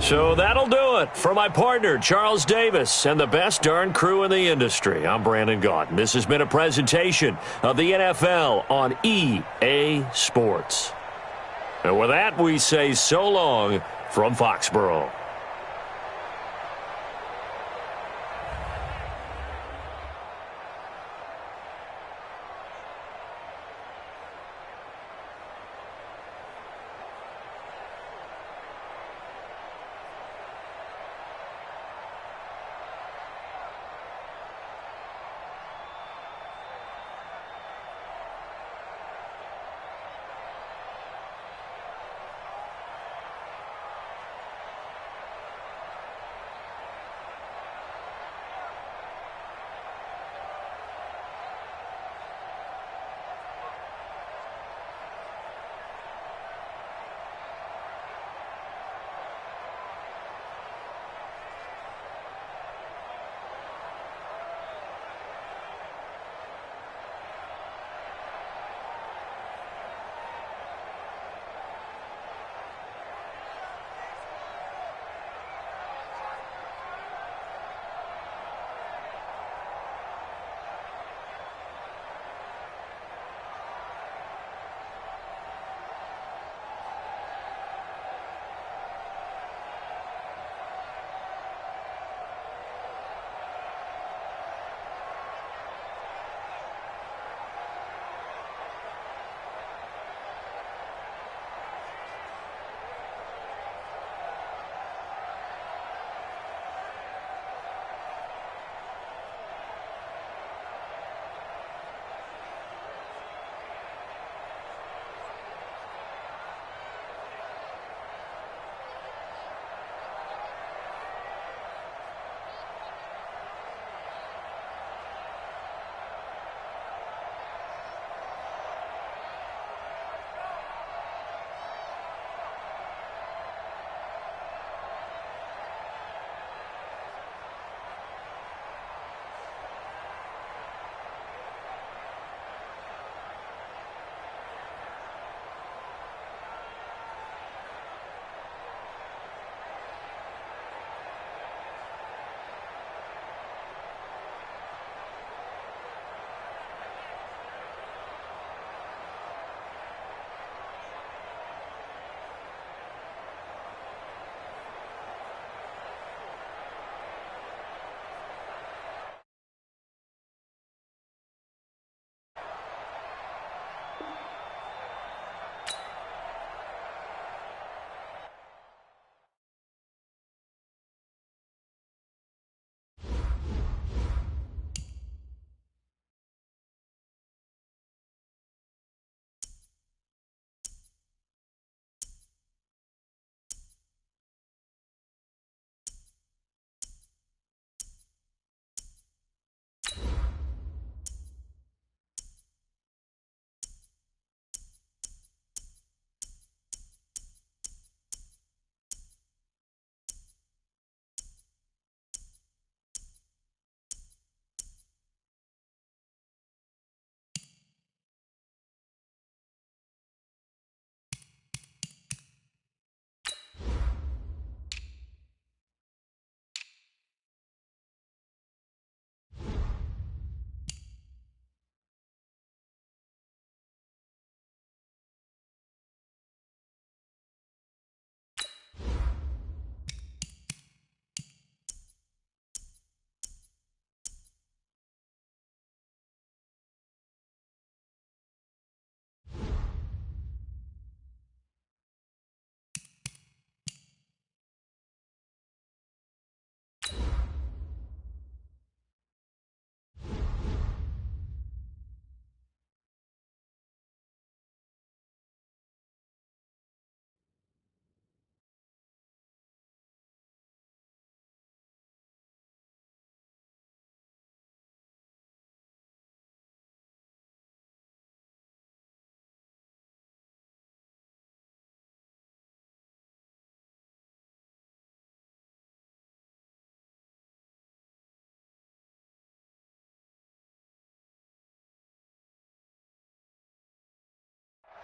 So that'll do it for my partner, Charles Davis, and the best darn crew in the industry. I'm Brandon Gaudin. This has been a presentation of the NFL on EA Sports. And with that, we say so long from Foxborough.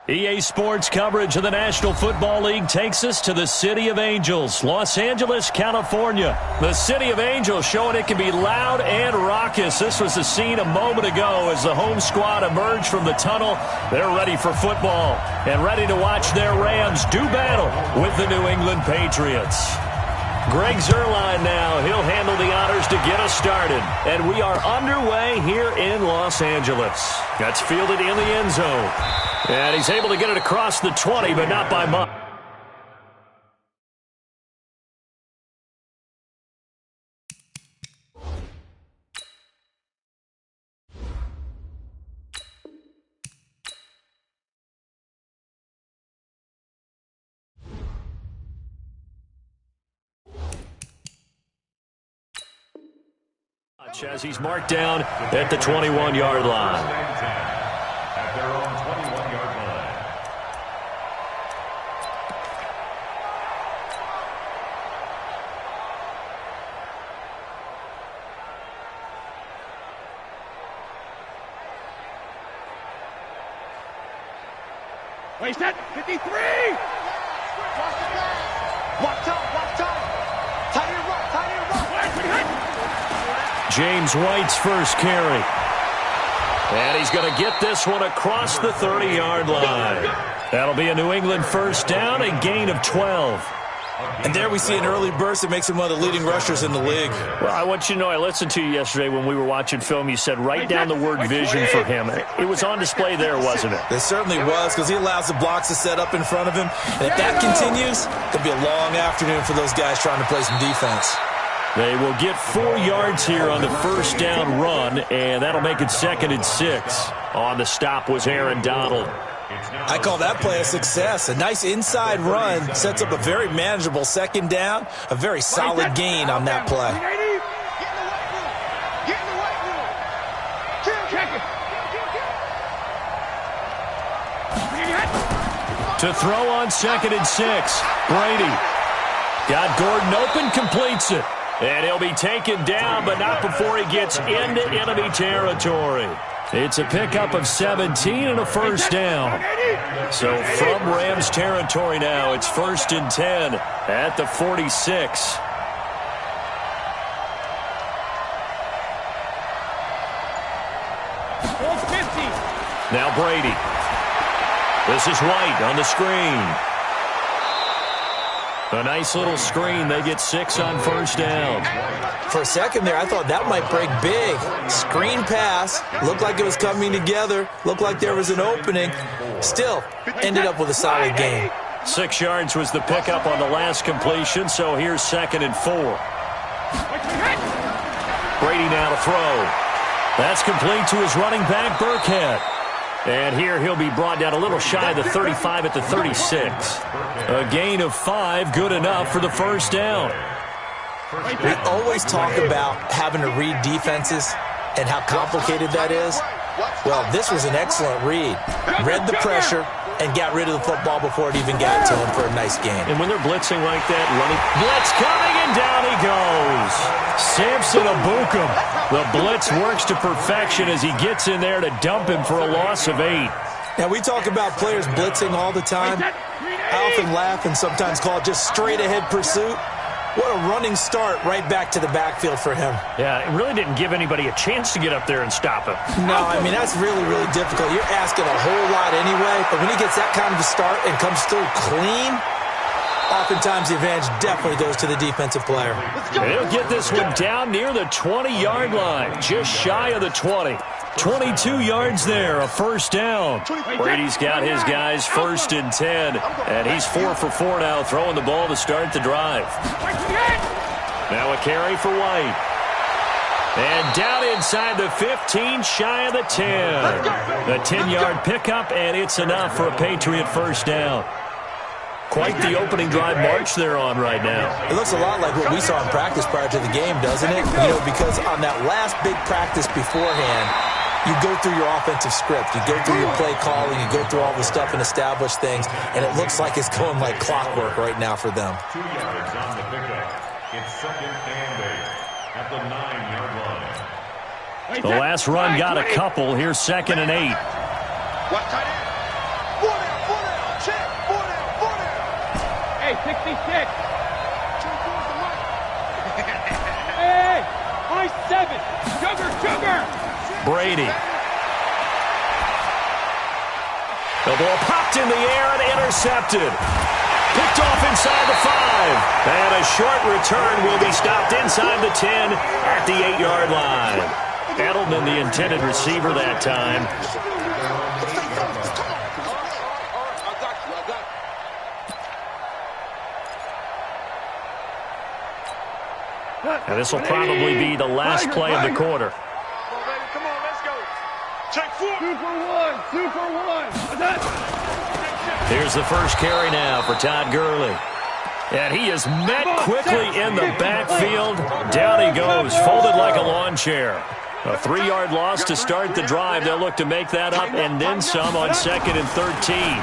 EA Sports coverage of the National Football League takes us to the City of Angels, Los Angeles, California. The City of Angels showing it can be loud and raucous. This was the scene a moment ago as the home squad emerged from the tunnel. They're ready for football and ready to watch their Rams do battle with the New England Patriots. Greg Zuerlein now. He'll handle the honors to get us started. And we are underway here in Los Angeles. That's fielded in the end zone. And he's able to get it across the 20, but not by much. As he's marked down at the 21-yard line. At their own 21-yard line. Wait, set. 53. Watch the pass. Watch out. Tight end run. James White's first carry. And he's going to get this one across the 30-yard line. That'll be a New England first down, a gain of 12. And there we see an early burst that makes him one of the leading rushers in the league. Well, I want you to know, I listened to you yesterday when we were watching film. You said write down the word vision for him. It was on display there, wasn't it? It certainly was, because he allows the blocks to set up in front of him. And if that continues, it'll be a long afternoon for those guys trying to play some defense. They will get 4 yards here on the first down run, and that'll make it 2nd and 6. On the stop was Aaron Donald. I call that play a success. A nice inside run sets up a very manageable second down, a very solid gain on that play. Get in the white room. Check it. To throw on 2nd and 6, Brady. Got Gordon open, completes it. And he'll be taken down, but not before he gets into enemy territory. It's a pickup of 17 and a first down. So from Rams territory now, it's 1st and 10 at the 46. Now Brady. This is White on the screen. A nice little screen. They get 6 on first down. For a second there, I thought that might break big. Screen pass. Looked like it was coming together. Looked like there was an opening. Still, ended up with a solid gain. 6 yards was the pickup on the last completion, so here's 2nd and 4. Brady now to throw. That's complete to his running back, Burkhead. And here he'll be brought down a little shy of the 35 at the 36. A gain of 5, good enough for the first down. We always talk about having to read defenses and how complicated that is. Well, this was an excellent read. Read the pressure and got rid of the football before it even got to him for a nice gain. And when they're blitzing like that, running, blitz coming, and down he goes. Samson Abukum. The blitz works to perfection as he gets in there to dump him for a loss of 8. Now, we talk about players blitzing all the time. I often laugh and sometimes call it just straight-ahead pursuit. What a running start right back to the backfield for him. Yeah, it really didn't give anybody a chance to get up there and stop him. No, I mean, that's really, really difficult. You're asking a whole lot anyway, but when he gets that kind of a start and comes through clean, oftentimes the advantage definitely goes to the defensive player. They'll get this one down near the 20-yard line, just shy of the 20. 22 yards there, a first down. Brady's got his guys 1st and 10, and he's 4 for 4 now, throwing the ball to start the drive. Now a carry for White. And down inside the 15, shy of the 10. The 10-yard pickup, and it's enough for a Patriot first down. Quite the opening drive march they're on right now. It looks a lot like what we saw in practice prior to the game, doesn't it? You know, because on that last big practice beforehand, you go through your offensive script, you go through your play calling, you go through all the stuff and establish things, and it looks like it's going like clockwork right now for them. 2 yards on the pickup. It's 2nd and 8 at the 9-yard line. The last run got a couple. Here's 2nd and 8. Watch tight end. 1 out. Hey, 66. Hey, I 7. Sugar. Brady. The ball popped in the air and intercepted. Picked off inside the 5. And a short return will be stopped inside the 10 at the 8-yard line. Edelman, the intended receiver that time. And this will probably be the last play of the quarter. Come on, let's go. Check 4. 2 for 1. Here's the first carry now for Todd Gurley. And he is met quickly in the backfield. Down he goes, folded like a lawn chair. A 3-yard loss to start the drive. They'll look to make that up and then some on 2nd and 13.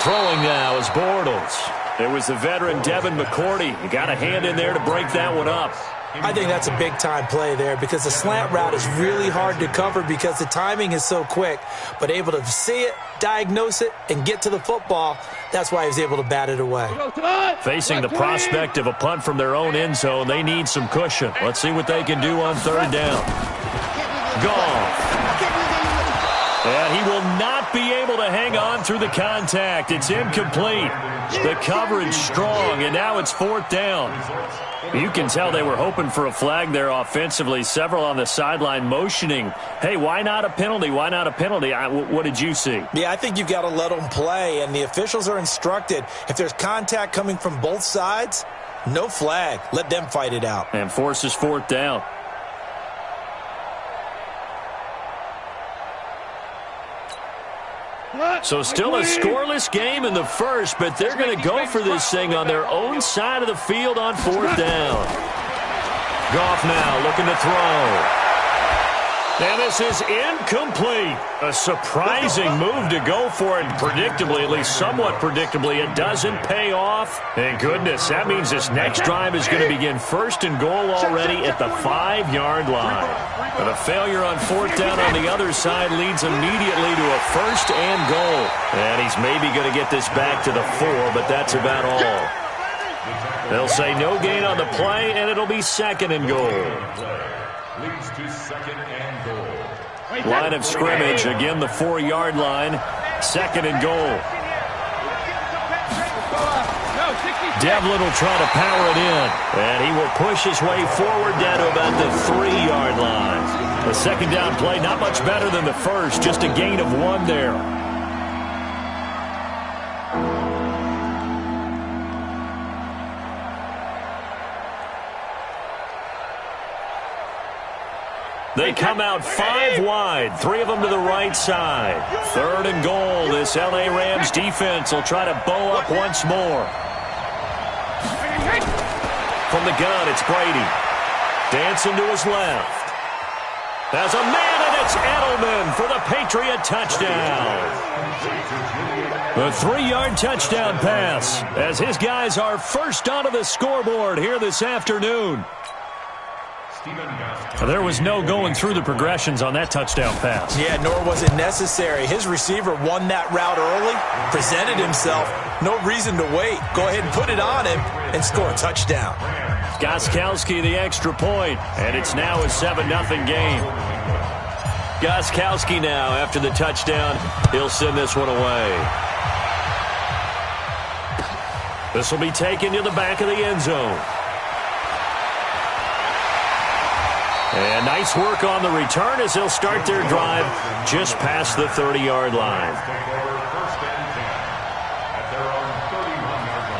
Throwing now is Bortles. It was the veteran Devin McCourty. You got a hand in there to break that one up. I think that's a big-time play there because the slant route is really hard to cover because the timing is so quick. But able to see it, diagnose it, and get to the football, that's why he was able to bat it away. Facing the prospect of a punt from their own end zone, they need some cushion. Let's see what they can do on 3rd down. Goff. And he will not be able to hang on through the contact. It's incomplete. The coverage strong, and now it's 4th down. You can tell they were hoping for a flag there offensively. Several on the sideline motioning, hey, why not a penalty? Why not a penalty? What did you see? Yeah, I think you've got to let them play, and the officials are instructed. If there's contact coming from both sides, no flag. Let them fight it out. And forces 4th down. So still a scoreless game in the first, but they're going to go for this thing on their own side of the field on 4th down. Goff now looking to throw. And this is incomplete. A surprising move to go for it. Predictably, at least somewhat predictably, it doesn't pay off. And goodness, that means this next drive is going to begin 1st and goal already at the 5-yard line. But a failure on 4th down on the other side leads immediately to a 1st and goal. And he's maybe going to get this back to the 4, but that's about all. They'll say no gain on the play, and it'll be 2nd and goal. Leads to 2nd and goal. Line of scrimmage, again the 4-yard line. 2nd and goal. Devlin will try to power it in, and he will push his way forward down to about the 3-yard line. The 2nd down play, not much better than the first, just a gain of 1 there. They come out 5 wide, 3 of them to the right side. 3rd and goal. This L.A. Rams defense will try to bow up once more. From the gun, it's Brady. Dancing to his left. There's a man, and it's Edelman for the Patriot touchdown. The 3-yard touchdown pass as his guys are first onto the scoreboard here this afternoon. There was no going through the progressions on that touchdown pass. Yeah, nor was it necessary. His receiver won that route early, presented himself. No reason to wait. Go ahead and put it on him and score a touchdown. Gostkowski the extra point, and it's now a 7-0 game. Gostkowski now, after the touchdown, he'll send this one away. This will be taken to the back of the end zone. And nice work on the return as they'll start their drive just past the 30-yard line. Take over 1st and 10 at their own 31-yard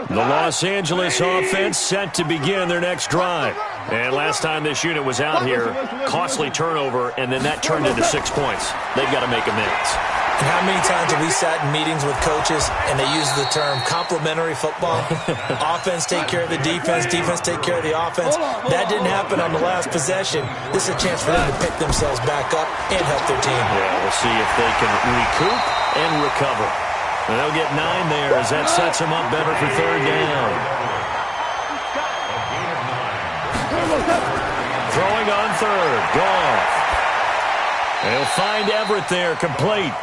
line. The Los Angeles offense set to begin their next drive. And last time this unit was out here, costly turnover, and then that turned into 6 points. They've got to make amends. And how many times have we sat in meetings with coaches and they use the term complementary football? Offense take care of the defense, defense take care of the offense. That didn't happen on the last possession. This is a chance for them to pick themselves back up and help their team. Yeah, we'll see if they can recoup and recover. And they'll get 9 there as that sets them up better for third down. Throwing on third. Goff. They'll find Everett there, complete.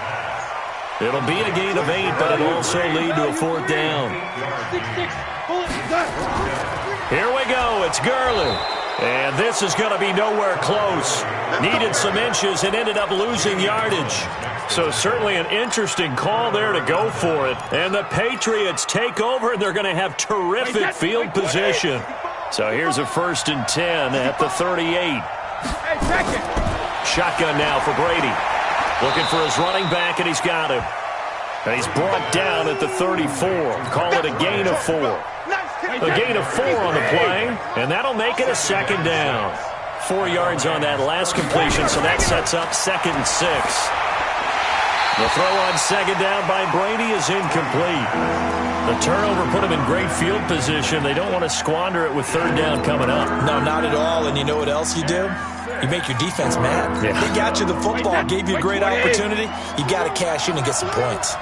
It'll be a gain of 8, but it'll also lead to a fourth down. Here we go. It's Gurley. And this is going to be nowhere close. Needed some inches and ended up losing yardage. So certainly an interesting call there to go for it. And the Patriots take over, and they're going to have terrific field position. So here's a 1st and 10 at the 38. Shotgun now for Brady. Looking for his running back, and he's got him. And he's brought down at the 34. Call it a gain of 4. A gain of 4 on the play, and that'll make it a 2nd down. 4 yards on that last completion, so that sets up 2nd and 6. The throw on 2nd down by Brady is incomplete. The turnover put him in great field position. They don't want to squander it with 3rd down coming up. No, not at all, and you know what else you do? You make your defense mad. Yeah. They got you the football, gave you a great opportunity. You got to cash in and get some points.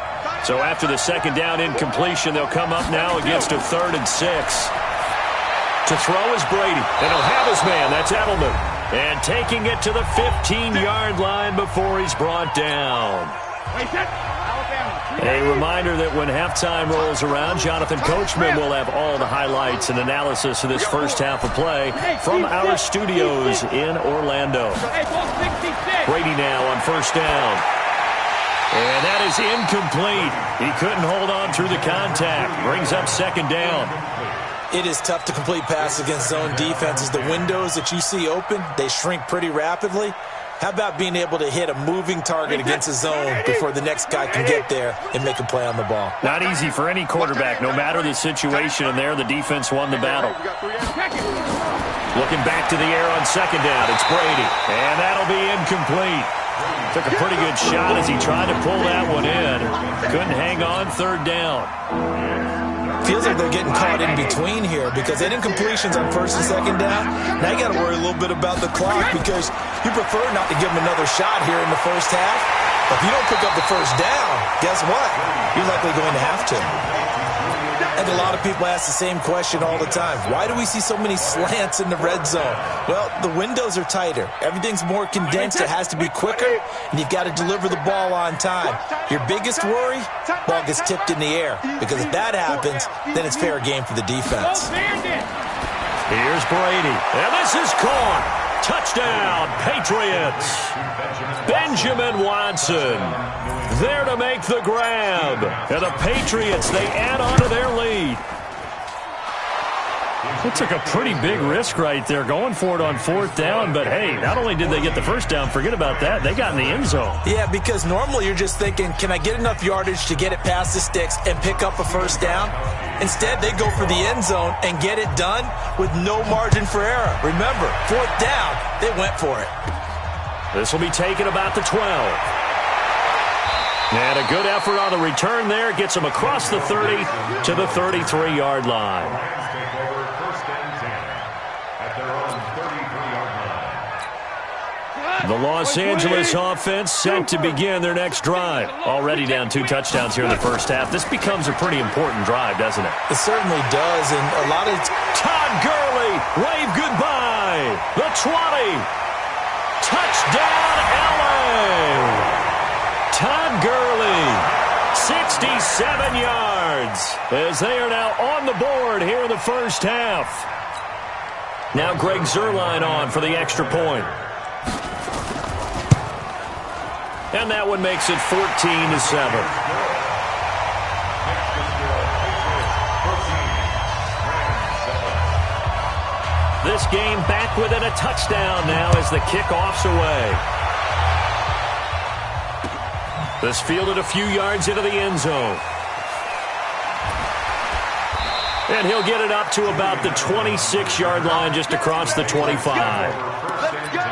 So after the 2nd down incompletion, they'll come up now against a 3rd and 6. To throw is Brady. And he'll have his man. That's Edelman. And taking it to the 15-yard line before he's brought down. A reminder that when halftime rolls around, Jonathan Coachman will have all the highlights and analysis of this first half of play from our studios in Orlando. Brady now on 1st down. And that is incomplete. He couldn't hold on through the contact. Brings up 2nd down. It is tough to complete passes against zone defenses. The windows that you see open, they shrink pretty rapidly. How about being able to hit a moving target against a zone before the next guy can get there and make a play on the ball? Not easy for any quarterback, no matter the situation, and there the defense won the battle. Looking back to the air on 2nd down, it's Brady, and that'll be incomplete. Took a pretty good shot as he tried to pull that one in. Couldn't hang on 3rd down. Feels like they're getting caught in between here because they did incompletions on 1st and 2nd down. Now you got to worry a little bit about the clock because you prefer not to give them another shot here in the first half. But if you don't pick up the 1st down, guess what? You're likely going to have to. And a lot of people ask the same question all the time. Why do we see so many slants in the red zone? Well, the windows are tighter. Everything's more condensed. It has to be quicker, and you've got to deliver the ball on time. Your biggest worry? Ball gets tipped in the air. Because if that happens, then it's fair game for the defense. Here's Brady. And this is caught. Touchdown, Patriots. Benjamin Watson there to make the grab. And the Patriots, they add on to their lead. They took a pretty big risk right there going for it on 4th down. But, hey, not only did they get the 1st down, forget about that, they got in the end zone. Yeah, because normally you're just thinking, can I get enough yardage to get it past the sticks and pick up a 1st down? Instead, they go for the end zone and get it done with no margin for error. Remember, 4th down, they went for it. This will be taken about the 12. And a good effort on the return there. Gets them across the 30 to the 33-yard line. The Los Angeles offense set to begin their next drive. Already down 2 touchdowns here in the first half. This becomes a pretty important drive, doesn't it? It certainly does, and a lot of... Todd Gurley, wave goodbye. The 20. Touchdown, LA. Todd Gurley, 67 yards, as they are now on the board here in the first half. Now Greg Zuerlein on for the extra point. And that one makes it 14-7. This game back within a touchdown now as the kickoff's away. This fielded a few yards into the end zone. And he'll get it up to about the 26-yard line just across the 25. Let's go!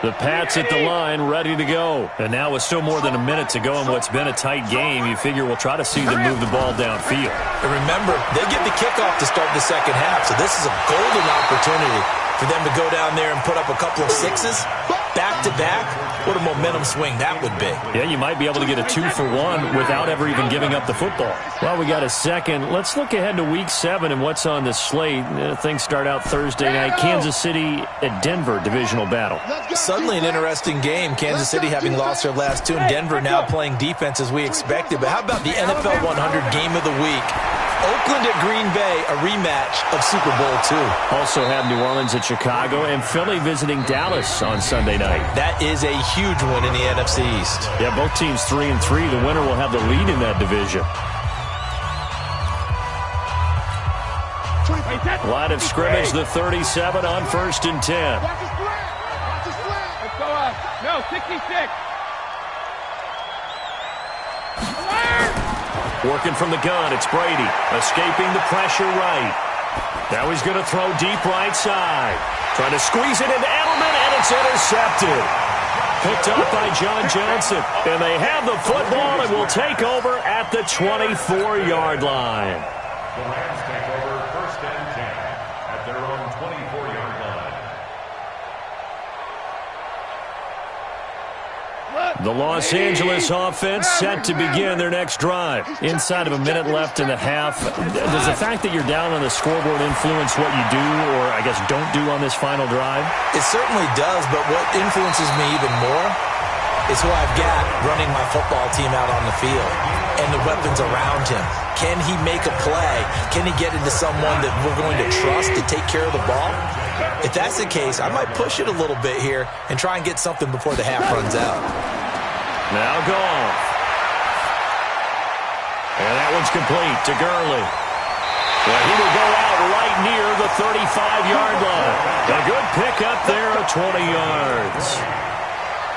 The Pats at the line, ready to go. And now with still more than a minute to go in what's been a tight game, you figure we'll try to see them move the ball downfield. And remember, they get the kickoff to start the second half, so this is a golden opportunity for them to go down there and put up a couple of 6s, back back-to-back, what a momentum swing that would be. Yeah, you might be able to get a 2-for-1 without ever even giving up the football. Well, we got a second. Let's look ahead to Week 7 and what's on the slate. Things start out Thursday night. Kansas City at Denver, divisional battle. Suddenly an interesting game. Kansas City having lost their last two, and Denver now playing defense as we expected. But how about the NFL 100 game of the week? Oakland at Green Bay, a rematch of Super Bowl II. Also have New Orleans at Chicago and Philly visiting Dallas on Sunday night. That is a huge win in the NFC East. Yeah, both teams 3-3. The winner will have the lead in that division. Line of scrimmage, the 37 on 1st and 10. Let's go up. No, 66. Working from the gun, it's Brady. Escaping the pressure right. Now he's going to throw deep right side. Trying to squeeze it into Edelman, and it's intercepted. Picked up by John Johnson. And they have the football and will take over at the 24-yard line. The Rams take over 1st and 10 at their own 24-yard line. The Los Angeles offense set to begin their next drive. Inside of a minute left in the half. Does the fact that you're down on the scoreboard influence what you do or, I guess, don't do on this final drive? It certainly does, but what influences me even more is who I've got running my football team out on the field and the weapons around him. Can he make a play? Can he get into someone that we're going to trust to take care of the ball? If that's the case, I might push it a little bit here and try and get something before the half runs out. Now Goff. And that one's complete to Gurley. Well, he will go out right near the 35-yard line. A good pickup there of 20 yards.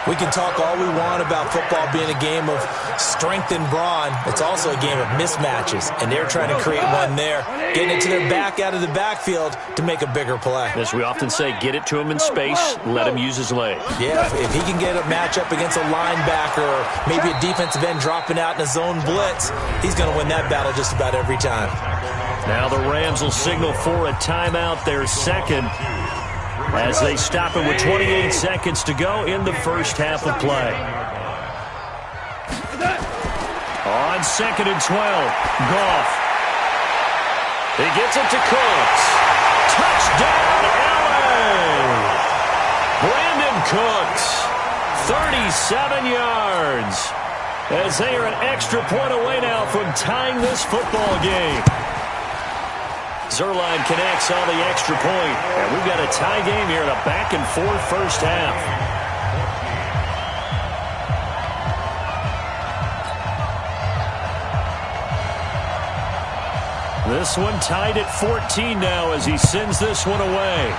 We can talk all we want about football being a game of strength and brawn. It's also a game of mismatches, and they're trying to create one there, getting it to their back out of the backfield to make a bigger play. As we often say, get it to him in space, let him use his legs. Yeah, if he can get a matchup against a linebacker or maybe a defensive end dropping out in a zone blitz, he's going to win that battle just about every time. Now the Rams will signal for a timeout, their second, as they stop it with 28 seconds to go in the first half of play. On 2nd and 12, Goff. He gets it to Cooks. Touchdown, LA! Brandon Cooks, 37 yards, as they are an extra point away now from tying this football game. Zerline connects on the extra point, and we've got a tie game here in a back-and-forth first half. This one tied at 14 now as he sends this one away.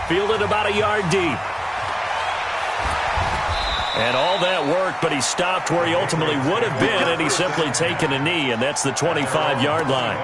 Fielded about a yard deep. And all that worked, but he stopped where he ultimately would have been, and he's simply taken a knee, and that's the 25-yard line.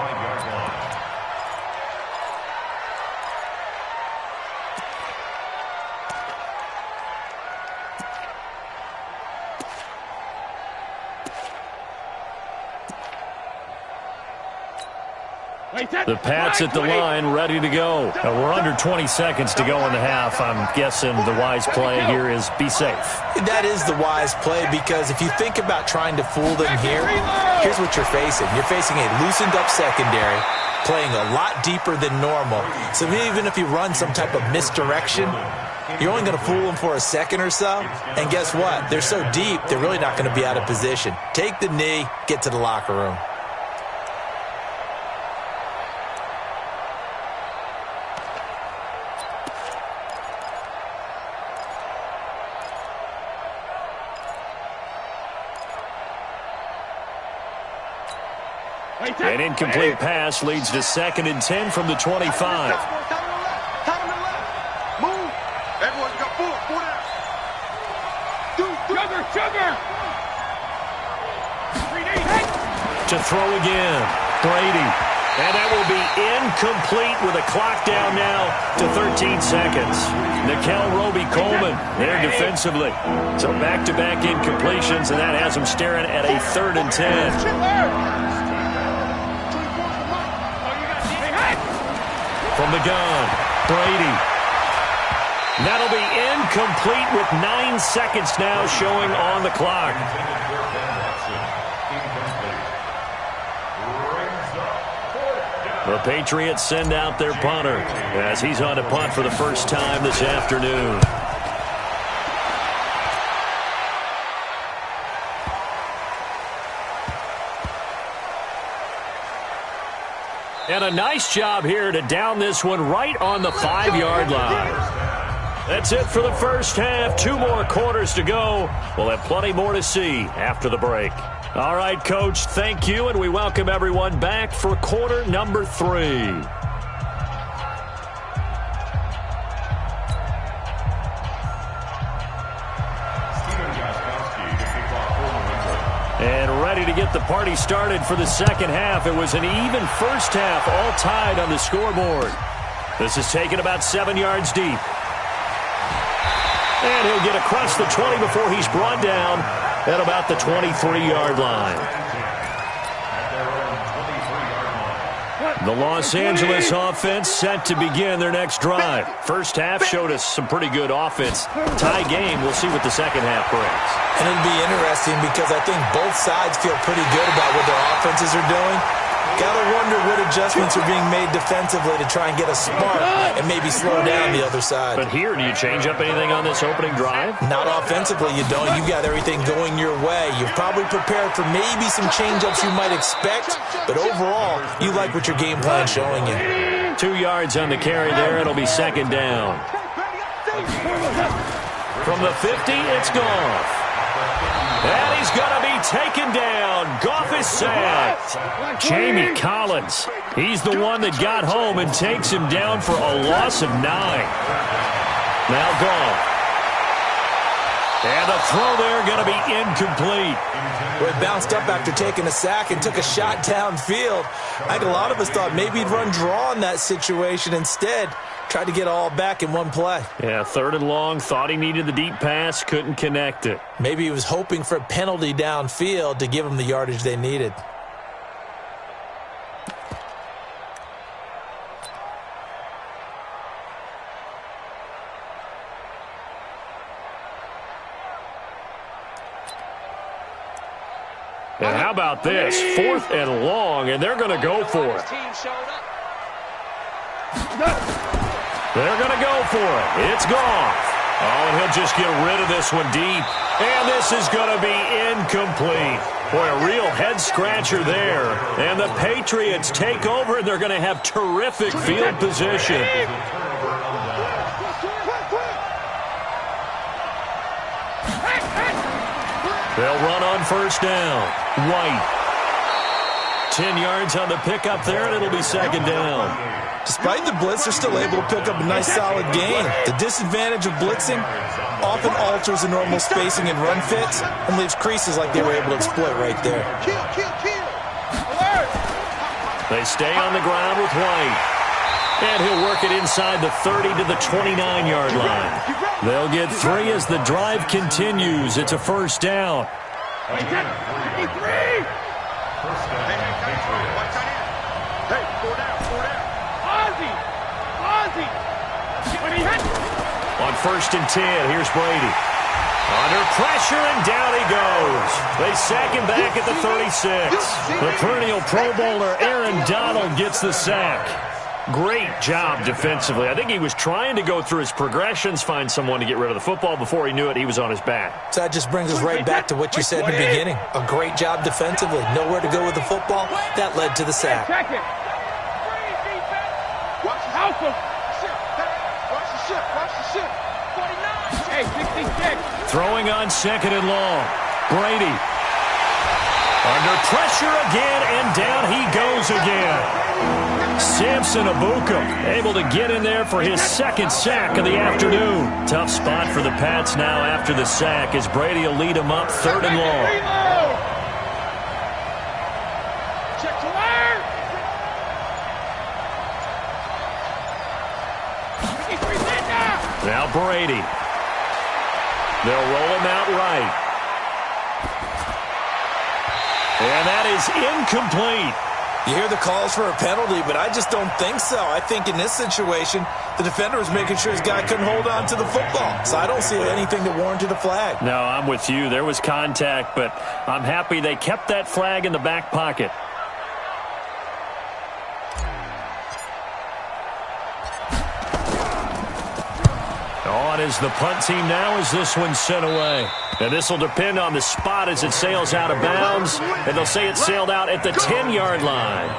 The Pats at the line, ready to go. Now we're under 20 seconds to go in the half. I'm guessing the wise play here is be safe. That is the wise play, because if you think about trying to fool them here, here's what you're facing. You're facing a loosened-up secondary, playing a lot deeper than normal. So even if you run some type of misdirection, you're only going to fool them for a second or so. And guess what? They're so deep, they're really not going to be out of position. Take the knee, get to the locker room. An incomplete pass leads to 2nd and 10 from the 25. Time to the left. Move. Everyone got four down. Sugar. To throw again. Brady. And that will be incomplete with a clock down now to 13 seconds. Nikel Roby-Coleman there defensively. So back-to-back incompletions, and that has him staring at a 3rd and 10. From the gun, Brady. That'll be incomplete with 9 seconds now showing on the clock. The Patriots send out their punter as he's on to punt for the first time this afternoon. And a nice job here to down this one right on the 5-yard line. That's it for the first half. 2 more quarters to go. We'll have plenty more to see after the break. All right, Coach, thank you, and we welcome everyone back for quarter number 3. And ready to get the party started for the second half. It was an even first half, all tied on the scoreboard. This is taken about 7 yards deep. And he'll get across the 20 before he's brought down at about the 23-yard line. The Los Angeles offense set to begin their next drive. First half showed us some pretty good offense. Tie game. We'll see what the second half brings. And it'll be interesting because I think both sides feel pretty good about what their offenses are doing. Gotta wonder what adjustments are being made defensively to try and get a spark and maybe slow down the other side. But here, do you change up anything on this opening drive? Not offensively, you don't. You got everything going your way. You've probably prepared for maybe some change-ups you might expect, but overall, you like what your game plan's showing you. 2 yards on the carry there. It'll be second down. From the 50, it's Goff. And he's going to be taken down. Goff is sacked. Jamie Collins, he's the one that got home and takes him down for a loss of 9. Now Goff. And the throw there going to be incomplete. Well, he bounced up after taking a sack and took a shot downfield. I think a lot of us thought maybe he'd run draw in that situation. Instead, tried to get all back in one play. Yeah, 3rd and long, thought he needed the deep pass, couldn't connect it. Maybe he was hoping for a penalty downfield to give him the yardage they needed. And how about this? 4th and long, and they're going to go for it. They're going to go for it. It's Goff. Oh, and he'll just get rid of this one deep. And this is going to be incomplete. Boy, a real head-scratcher there. And the Patriots take over, and they're going to have terrific field position. They'll run on first down. White. 10 yards on the pickup there, and it'll be second down. Despite the blitz, they're still able to pick up a nice, solid gain. The disadvantage of blitzing often alters the normal spacing and run fits and leaves creases like they were able to exploit right there. They stay on the ground with White. And he'll work it inside the 30 to the 29-yard line. They'll get 3 as the drive continues. It's a first down. On 1st and 10, here's Brady. Under pressure, and down he goes. They sack him back at the 36. The perennial Pro Bowler Aaron Donald gets the sack. Great job defensively. I think he was trying to go through his progressions, find someone to get rid of the football. Before he knew it, he was on his back. So that just brings us right back to what you said in the beginning. A great job defensively. Nowhere to go with the football. That led to the sack. Throwing on 2nd and long. Brady. Under pressure again, and down he goes again. Samson Abuka able to get in there for his 2nd sack of the afternoon. Tough spot for the Pats now after the sack as Brady will lead him up 3rd and long. Now Brady. They'll roll him out right. And that is incomplete. You hear the calls for a penalty, but I just don't think so. I think in this situation, the defender was making sure his guy couldn't hold on to the football. So I don't see anything that warranted a flag. No, I'm with you. There was contact, but I'm happy they kept that flag in the back pocket. On is the punt team now as this one's sent away. And this will depend on the spot as it sails out of bounds. And they'll say it sailed out at the 10-yard line.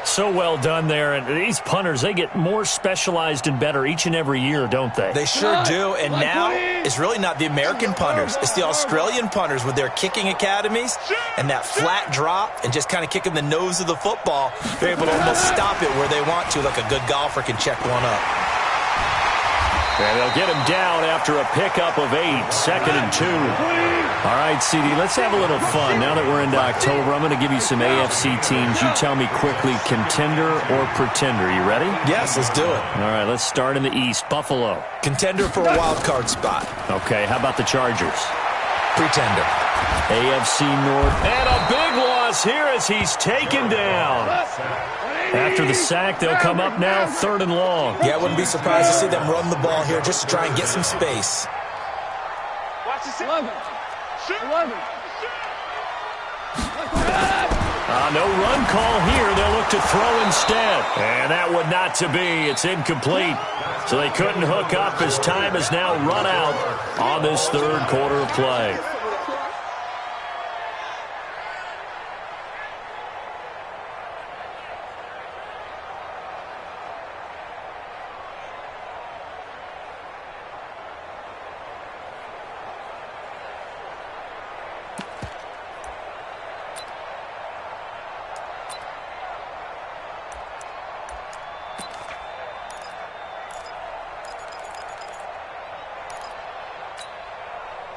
So well done there. And these punters, they get more specialized and better each and every year, don't they? They sure do. And now it's really not the American punters. It's the Australian punters with their kicking academies and that flat drop and just kind of kicking the nose of the football. They're able to almost stop it where they want to, like a good golfer can check one up. And they'll get him down after a pickup of 8, 2nd and 2. All right, CD, let's have a little fun. Now that we're into October, I'm going to give you some AFC teams. You tell me quickly, contender or pretender. You ready? Yes, let's do it. All right, let's start in the East. Buffalo. Contender for a wild card spot. Okay, how about the Chargers? Pretender. AFC North. And a big loss here as he's taken down. After the sack, they'll come up now 3rd and long. Yeah, I wouldn't be surprised to see them run the ball here just to try and get some space. Watch this. 11. No run call here. They'll look to throw instead. And that would not to be. It's incomplete. So they couldn't hook up as time has now run out on this 3rd quarter of play.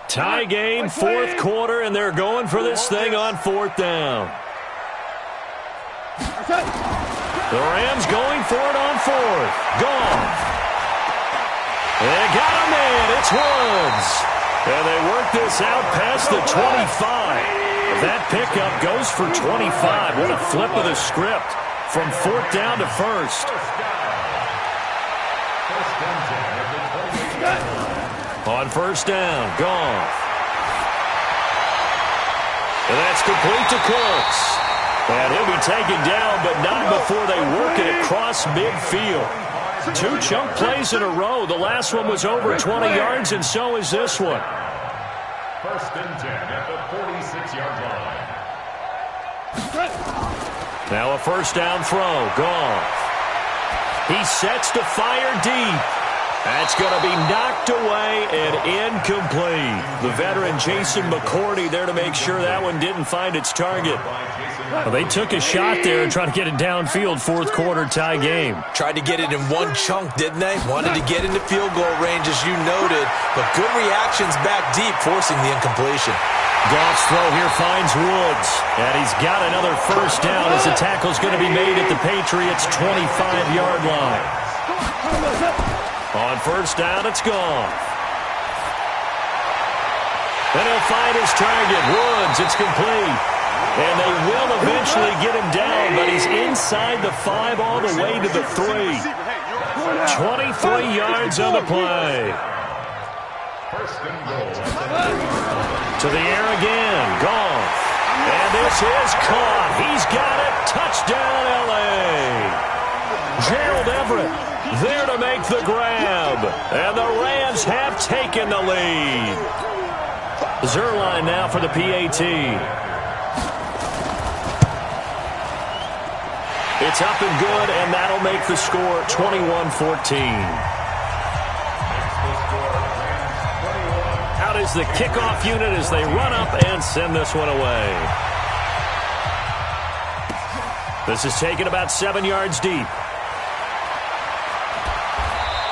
Tie game, 4th quarter, and they're going for this thing on 4th down. The Rams going for it on 4th. Gone. They got a man. It's Woods. And they work this out past the 25. That pickup goes for 25. What a flip of the script from 4th down to 1st. On 1st down, Goff. And that's complete to Cooks. And he'll be taken down, but not before they work it across midfield. 2 chunk plays in a row. The last one was over 20 yards, and so is this one. 1st and 10 at the 46-yard line. Now a 1st down throw, Goff. He sets to fire deep. That's going to be knocked away and incomplete. The veteran Jason McCourty there to make sure that one didn't find its target. Well, they took a shot there and tried to get it downfield. 4th quarter tie game. Tried to get it in one chunk, didn't they? Wanted to get into field goal range, as you noted, but good reactions back deep, forcing the incompletion. Goff's throw here finds Woods, and he's got another 1st down as the tackle's going to be made at the Patriots' 25-yard line. On 1st down, it's Goff. And he'll find his target. Woods, it's complete. And they will eventually get him down, but he's inside the 5 all the way to the 3. 23 yards on the play. 1st and goal. To the air again, Goff. And this is caught. He's got it. Touchdown, L.A. Gerald Everett there to make the grab. And the Rams have taken the lead. Zerline now for the PAT. It's up and good, and that'll make the score 21-14. Out is the kickoff unit as they run up and send this one away. This is taken about 7 yards deep.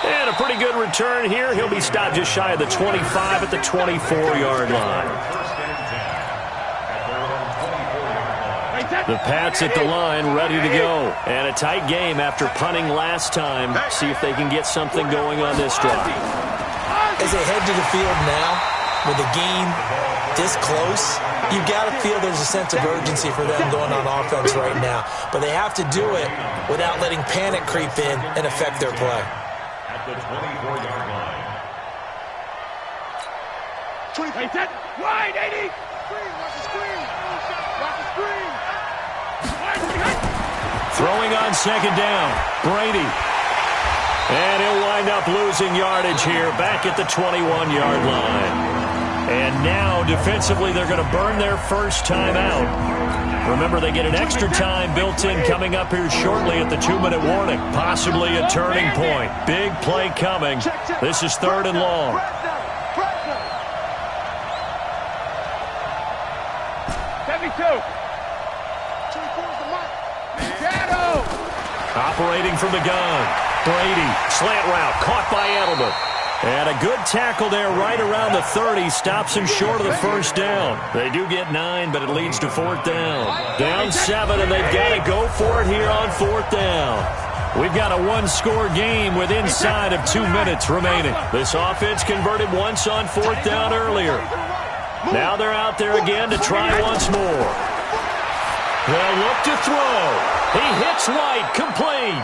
And a pretty good return here. He'll be stopped just shy of the 25 at the 24-yard line. The Pats at the line, ready to go. And a tight game after punting last time. See if they can get something going on this drive. As they head to the field now, with a game this close, you've got to feel there's a sense of urgency for them going on offense right now. But they have to do it without letting panic creep in and affect their play. At the 24-yard line. 20, set, wide, 80. Screen, watch the screen. Watch the screen. Throwing on second down, Brady. And he'll wind up losing yardage here back at the 21-yard line. And now, defensively, they're going to burn their first time out. Remember, they get an extra time built in coming up here shortly at the 2-minute warning. Possibly a turning point. Big play coming. This is 3rd and long. 72. Operating from the gun. Brady, slant route, caught by Edelman. And a good tackle there right around the 30. Stops him short of the first down. They do get 9, but it leads to 4th down. Down 7, and they've got to go for it here on 4th down. We've got a one-score game with inside of 2 minutes remaining. This offense converted once on 4th down earlier. Now they're out there again to try once more. They'll look to throw. He hits White, complete.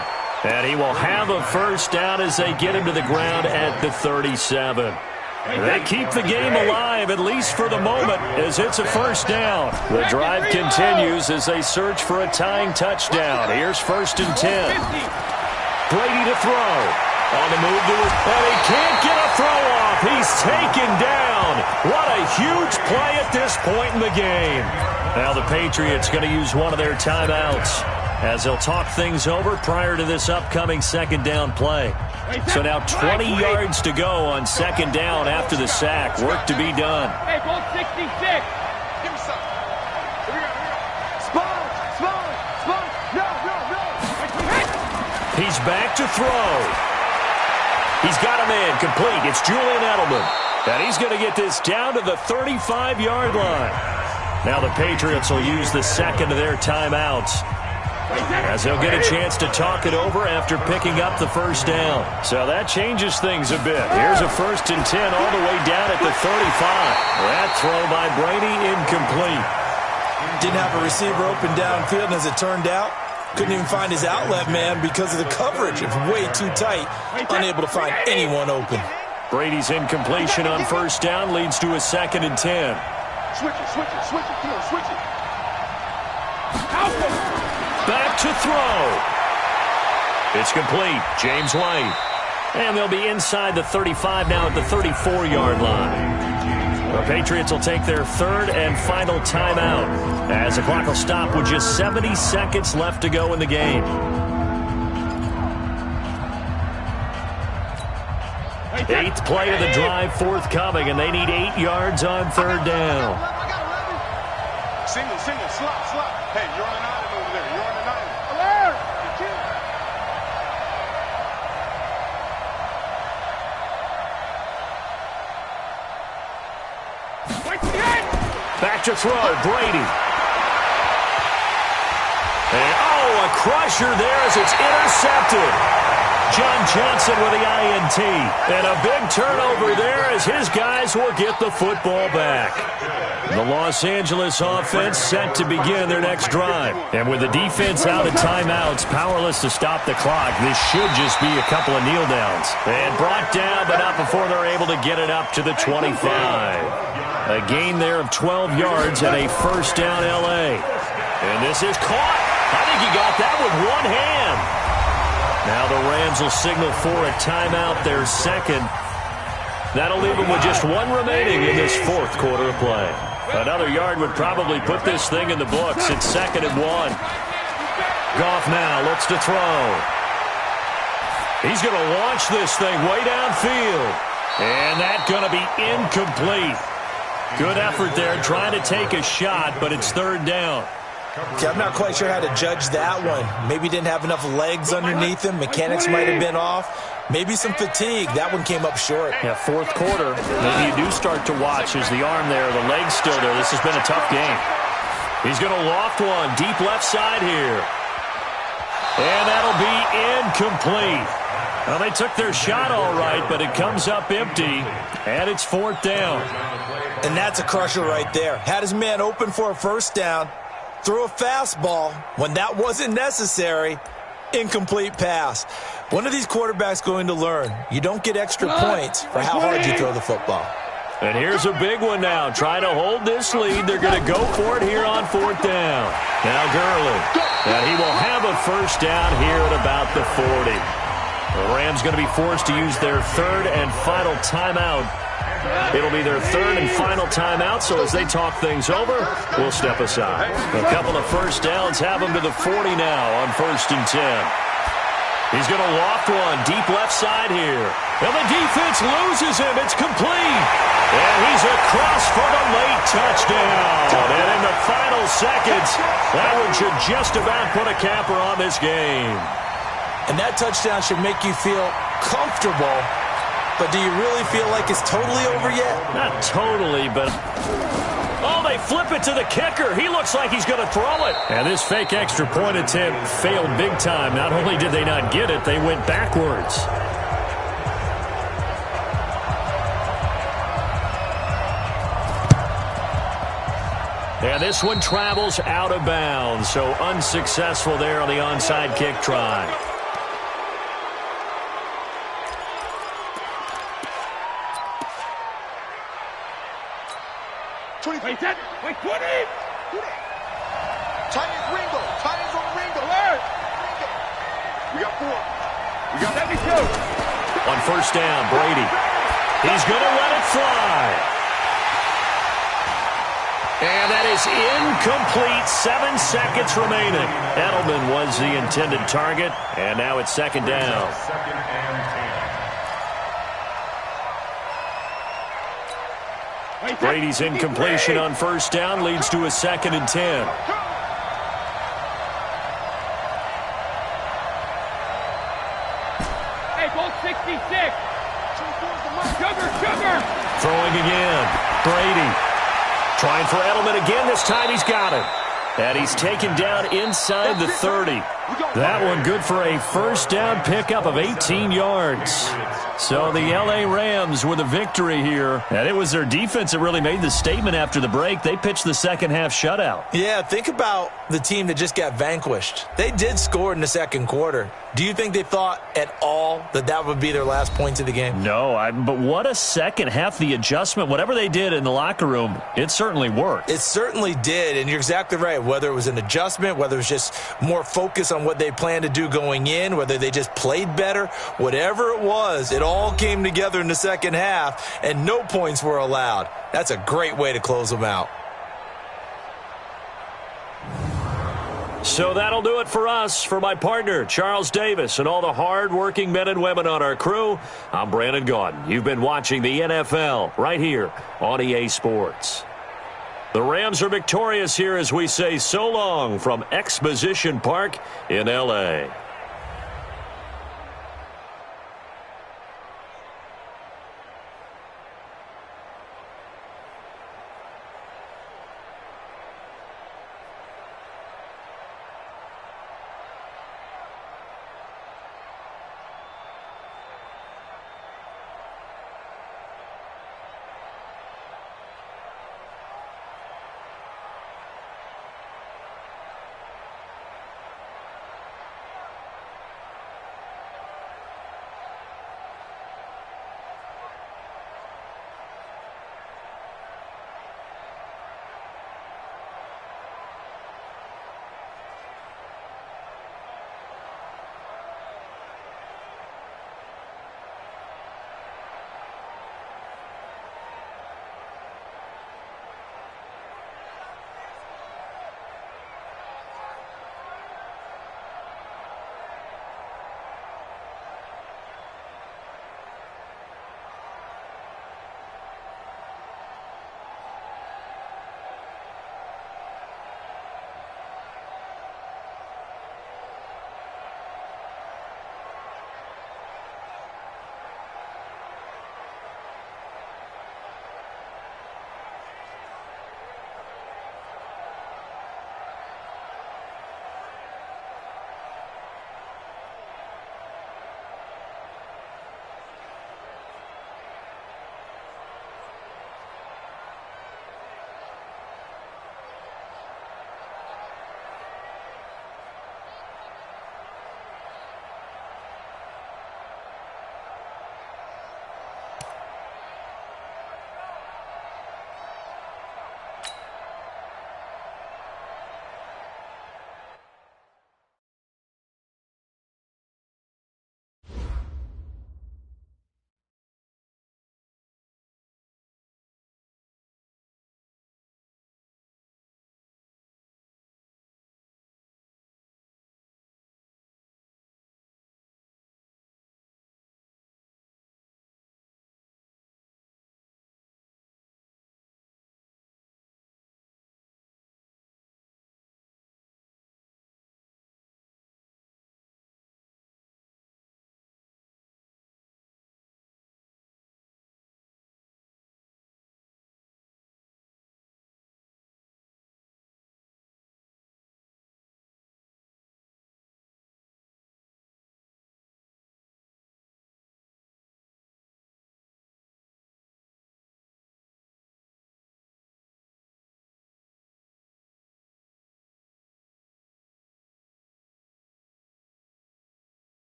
And he will have a first down as they get him to the ground at the 37. They keep the game alive, at least for the moment, as it's a first down. The drive continues as they search for a tying touchdown. Here's 1st and 10. Brady to throw. On the move to it, and he can't get a throw off. He's taken down. What a huge play at this point in the game. Now the Patriots going to use one of their timeouts as they'll talk things over prior to this upcoming second down play. So now 20 yards to go on second down after the sack. Work to be done. Hey, ball 66. Give me some. Here we go. Spawn. No. He's back to throw. He's got him in, complete. It's Julian Edelman. And he's going to get this down to the 35-yard line. Now the Patriots will use the second of their timeouts as they'll get a chance to talk it over after picking up the first down. So that changes things a bit. Here's a 1st and 10 all the way down at the 35. That throw by Brady incomplete. Didn't have a receiver open downfield, and as it turned out, couldn't even find his outlet man because of the coverage. It's way too tight, unable to find anyone open. Brady's incompletion on first down leads to a 2nd and 10. Switch it. Come on, switch it. Back to throw. It's complete. James White. And they'll be inside the 35 now at the 34-yard line. The Patriots will take their 3rd and final timeout as the clock will stop with just 70 seconds left to go in the game. Eighth play of the drive forthcoming, and they need 8 yards on 3rd down. Single, slot. Hey, you're on an island over there. You're on an island. Alert! Back to throw, Brady. And, a crusher there as it's intercepted. John Johnson with the INT. And a big turnover there as his guys will get the football back. The Los Angeles offense set to begin their next drive. And with the defense out of timeouts, powerless to stop the clock, this should just be a couple of kneel downs. And brought down, but not before they're able to get it up to the 25. A gain there of 12 yards and a first down L.A. And this is caught. I think he got that with one hand. Now the Rams will signal for a timeout, their second. That'll leave them with just one remaining in this 4th quarter of play. Another yard would probably put this thing in the books. It's 2nd and 1. Goff now looks to throw. He's going to launch this thing way downfield. And that's going to be incomplete. Good effort there trying to take a shot, but it's 3rd down. Okay, I'm not quite sure how to judge that one. Maybe didn't have enough legs underneath him. Mechanics might have been off. Maybe some fatigue. That one came up short. Yeah, 4th quarter. Maybe you do start to watch as the arm there, the leg's still there. This has been a tough game. He's going to loft one deep left side here. And that'll be incomplete. Well, they took their shot all right, but it comes up empty, and it's 4th down. And that's a crusher right there. Had his man open for a first down, threw a fastball when that wasn't necessary, incomplete pass. One of these quarterbacks going to learn, you don't get extra points for how hard you throw the football. And here's a big one now. Trying to hold this lead. They're going to go for it here on 4th down. Now Gurley. And he will have a first down here at about the 40. The Rams going to be forced to use their 3rd and final timeout. It'll be their 3rd and final timeout, so as they talk things over, we'll step aside. A couple of first downs have them to the 40 now on 1st and 10. He's going to loft one deep left side here. And the defense loses him. It's complete. And he's across for the late touchdown. And in the final seconds, that one should just about put a capper on this game. And that touchdown should make you feel comfortable. But do you really feel like it's totally over yet? Not totally, but... Oh, they flip it to the kicker. He looks like he's going to throw it. And this fake extra point attempt failed big time. Not only did they not get it, they went backwards. And this one travels out of bounds, so unsuccessful there on the onside kick try. Wait, that. Wait, 20. Chinese Ringo. Chinese on Ringo. Alert. We got 4. We got 72. On first down, Brady. He's going to let it fly. And that is incomplete. 7 seconds remaining. Edelman was the intended target, and now it's 2nd down. 2nd and 10. Brady's incompletion on first down leads to a 2nd and 10. Hey, ball 66. Sugar. Throwing again. Brady. Trying for Edelman again. This time he's got it. And he's taken down inside the 30. That one good for a first down pickup of 18 yards. So the L.A. Rams with a victory here. And it was their defense that really made the statement after the break. They pitched the second half shutout. Yeah, think about the team that just got vanquished. They did score in the second quarter. Do you think they thought at all that that would be their last points of the game? No, but what a second half. The adjustment, whatever they did in the locker room, it certainly worked. It certainly did, and you're exactly right. Whether it was an adjustment, whether it was just more focus on what they planned to do going in, whether they just played better, whatever it was, it all came together in the second half, and no points were allowed. That's a great way to close them out. So that'll do it for us. For my partner, Charles Davis, and all the hard-working men and women on our crew, I'm Brandon Gaudin. You've been watching the NFL right here on EA Sports. The Rams are victorious here as we say so long from Exposition Park in L.A.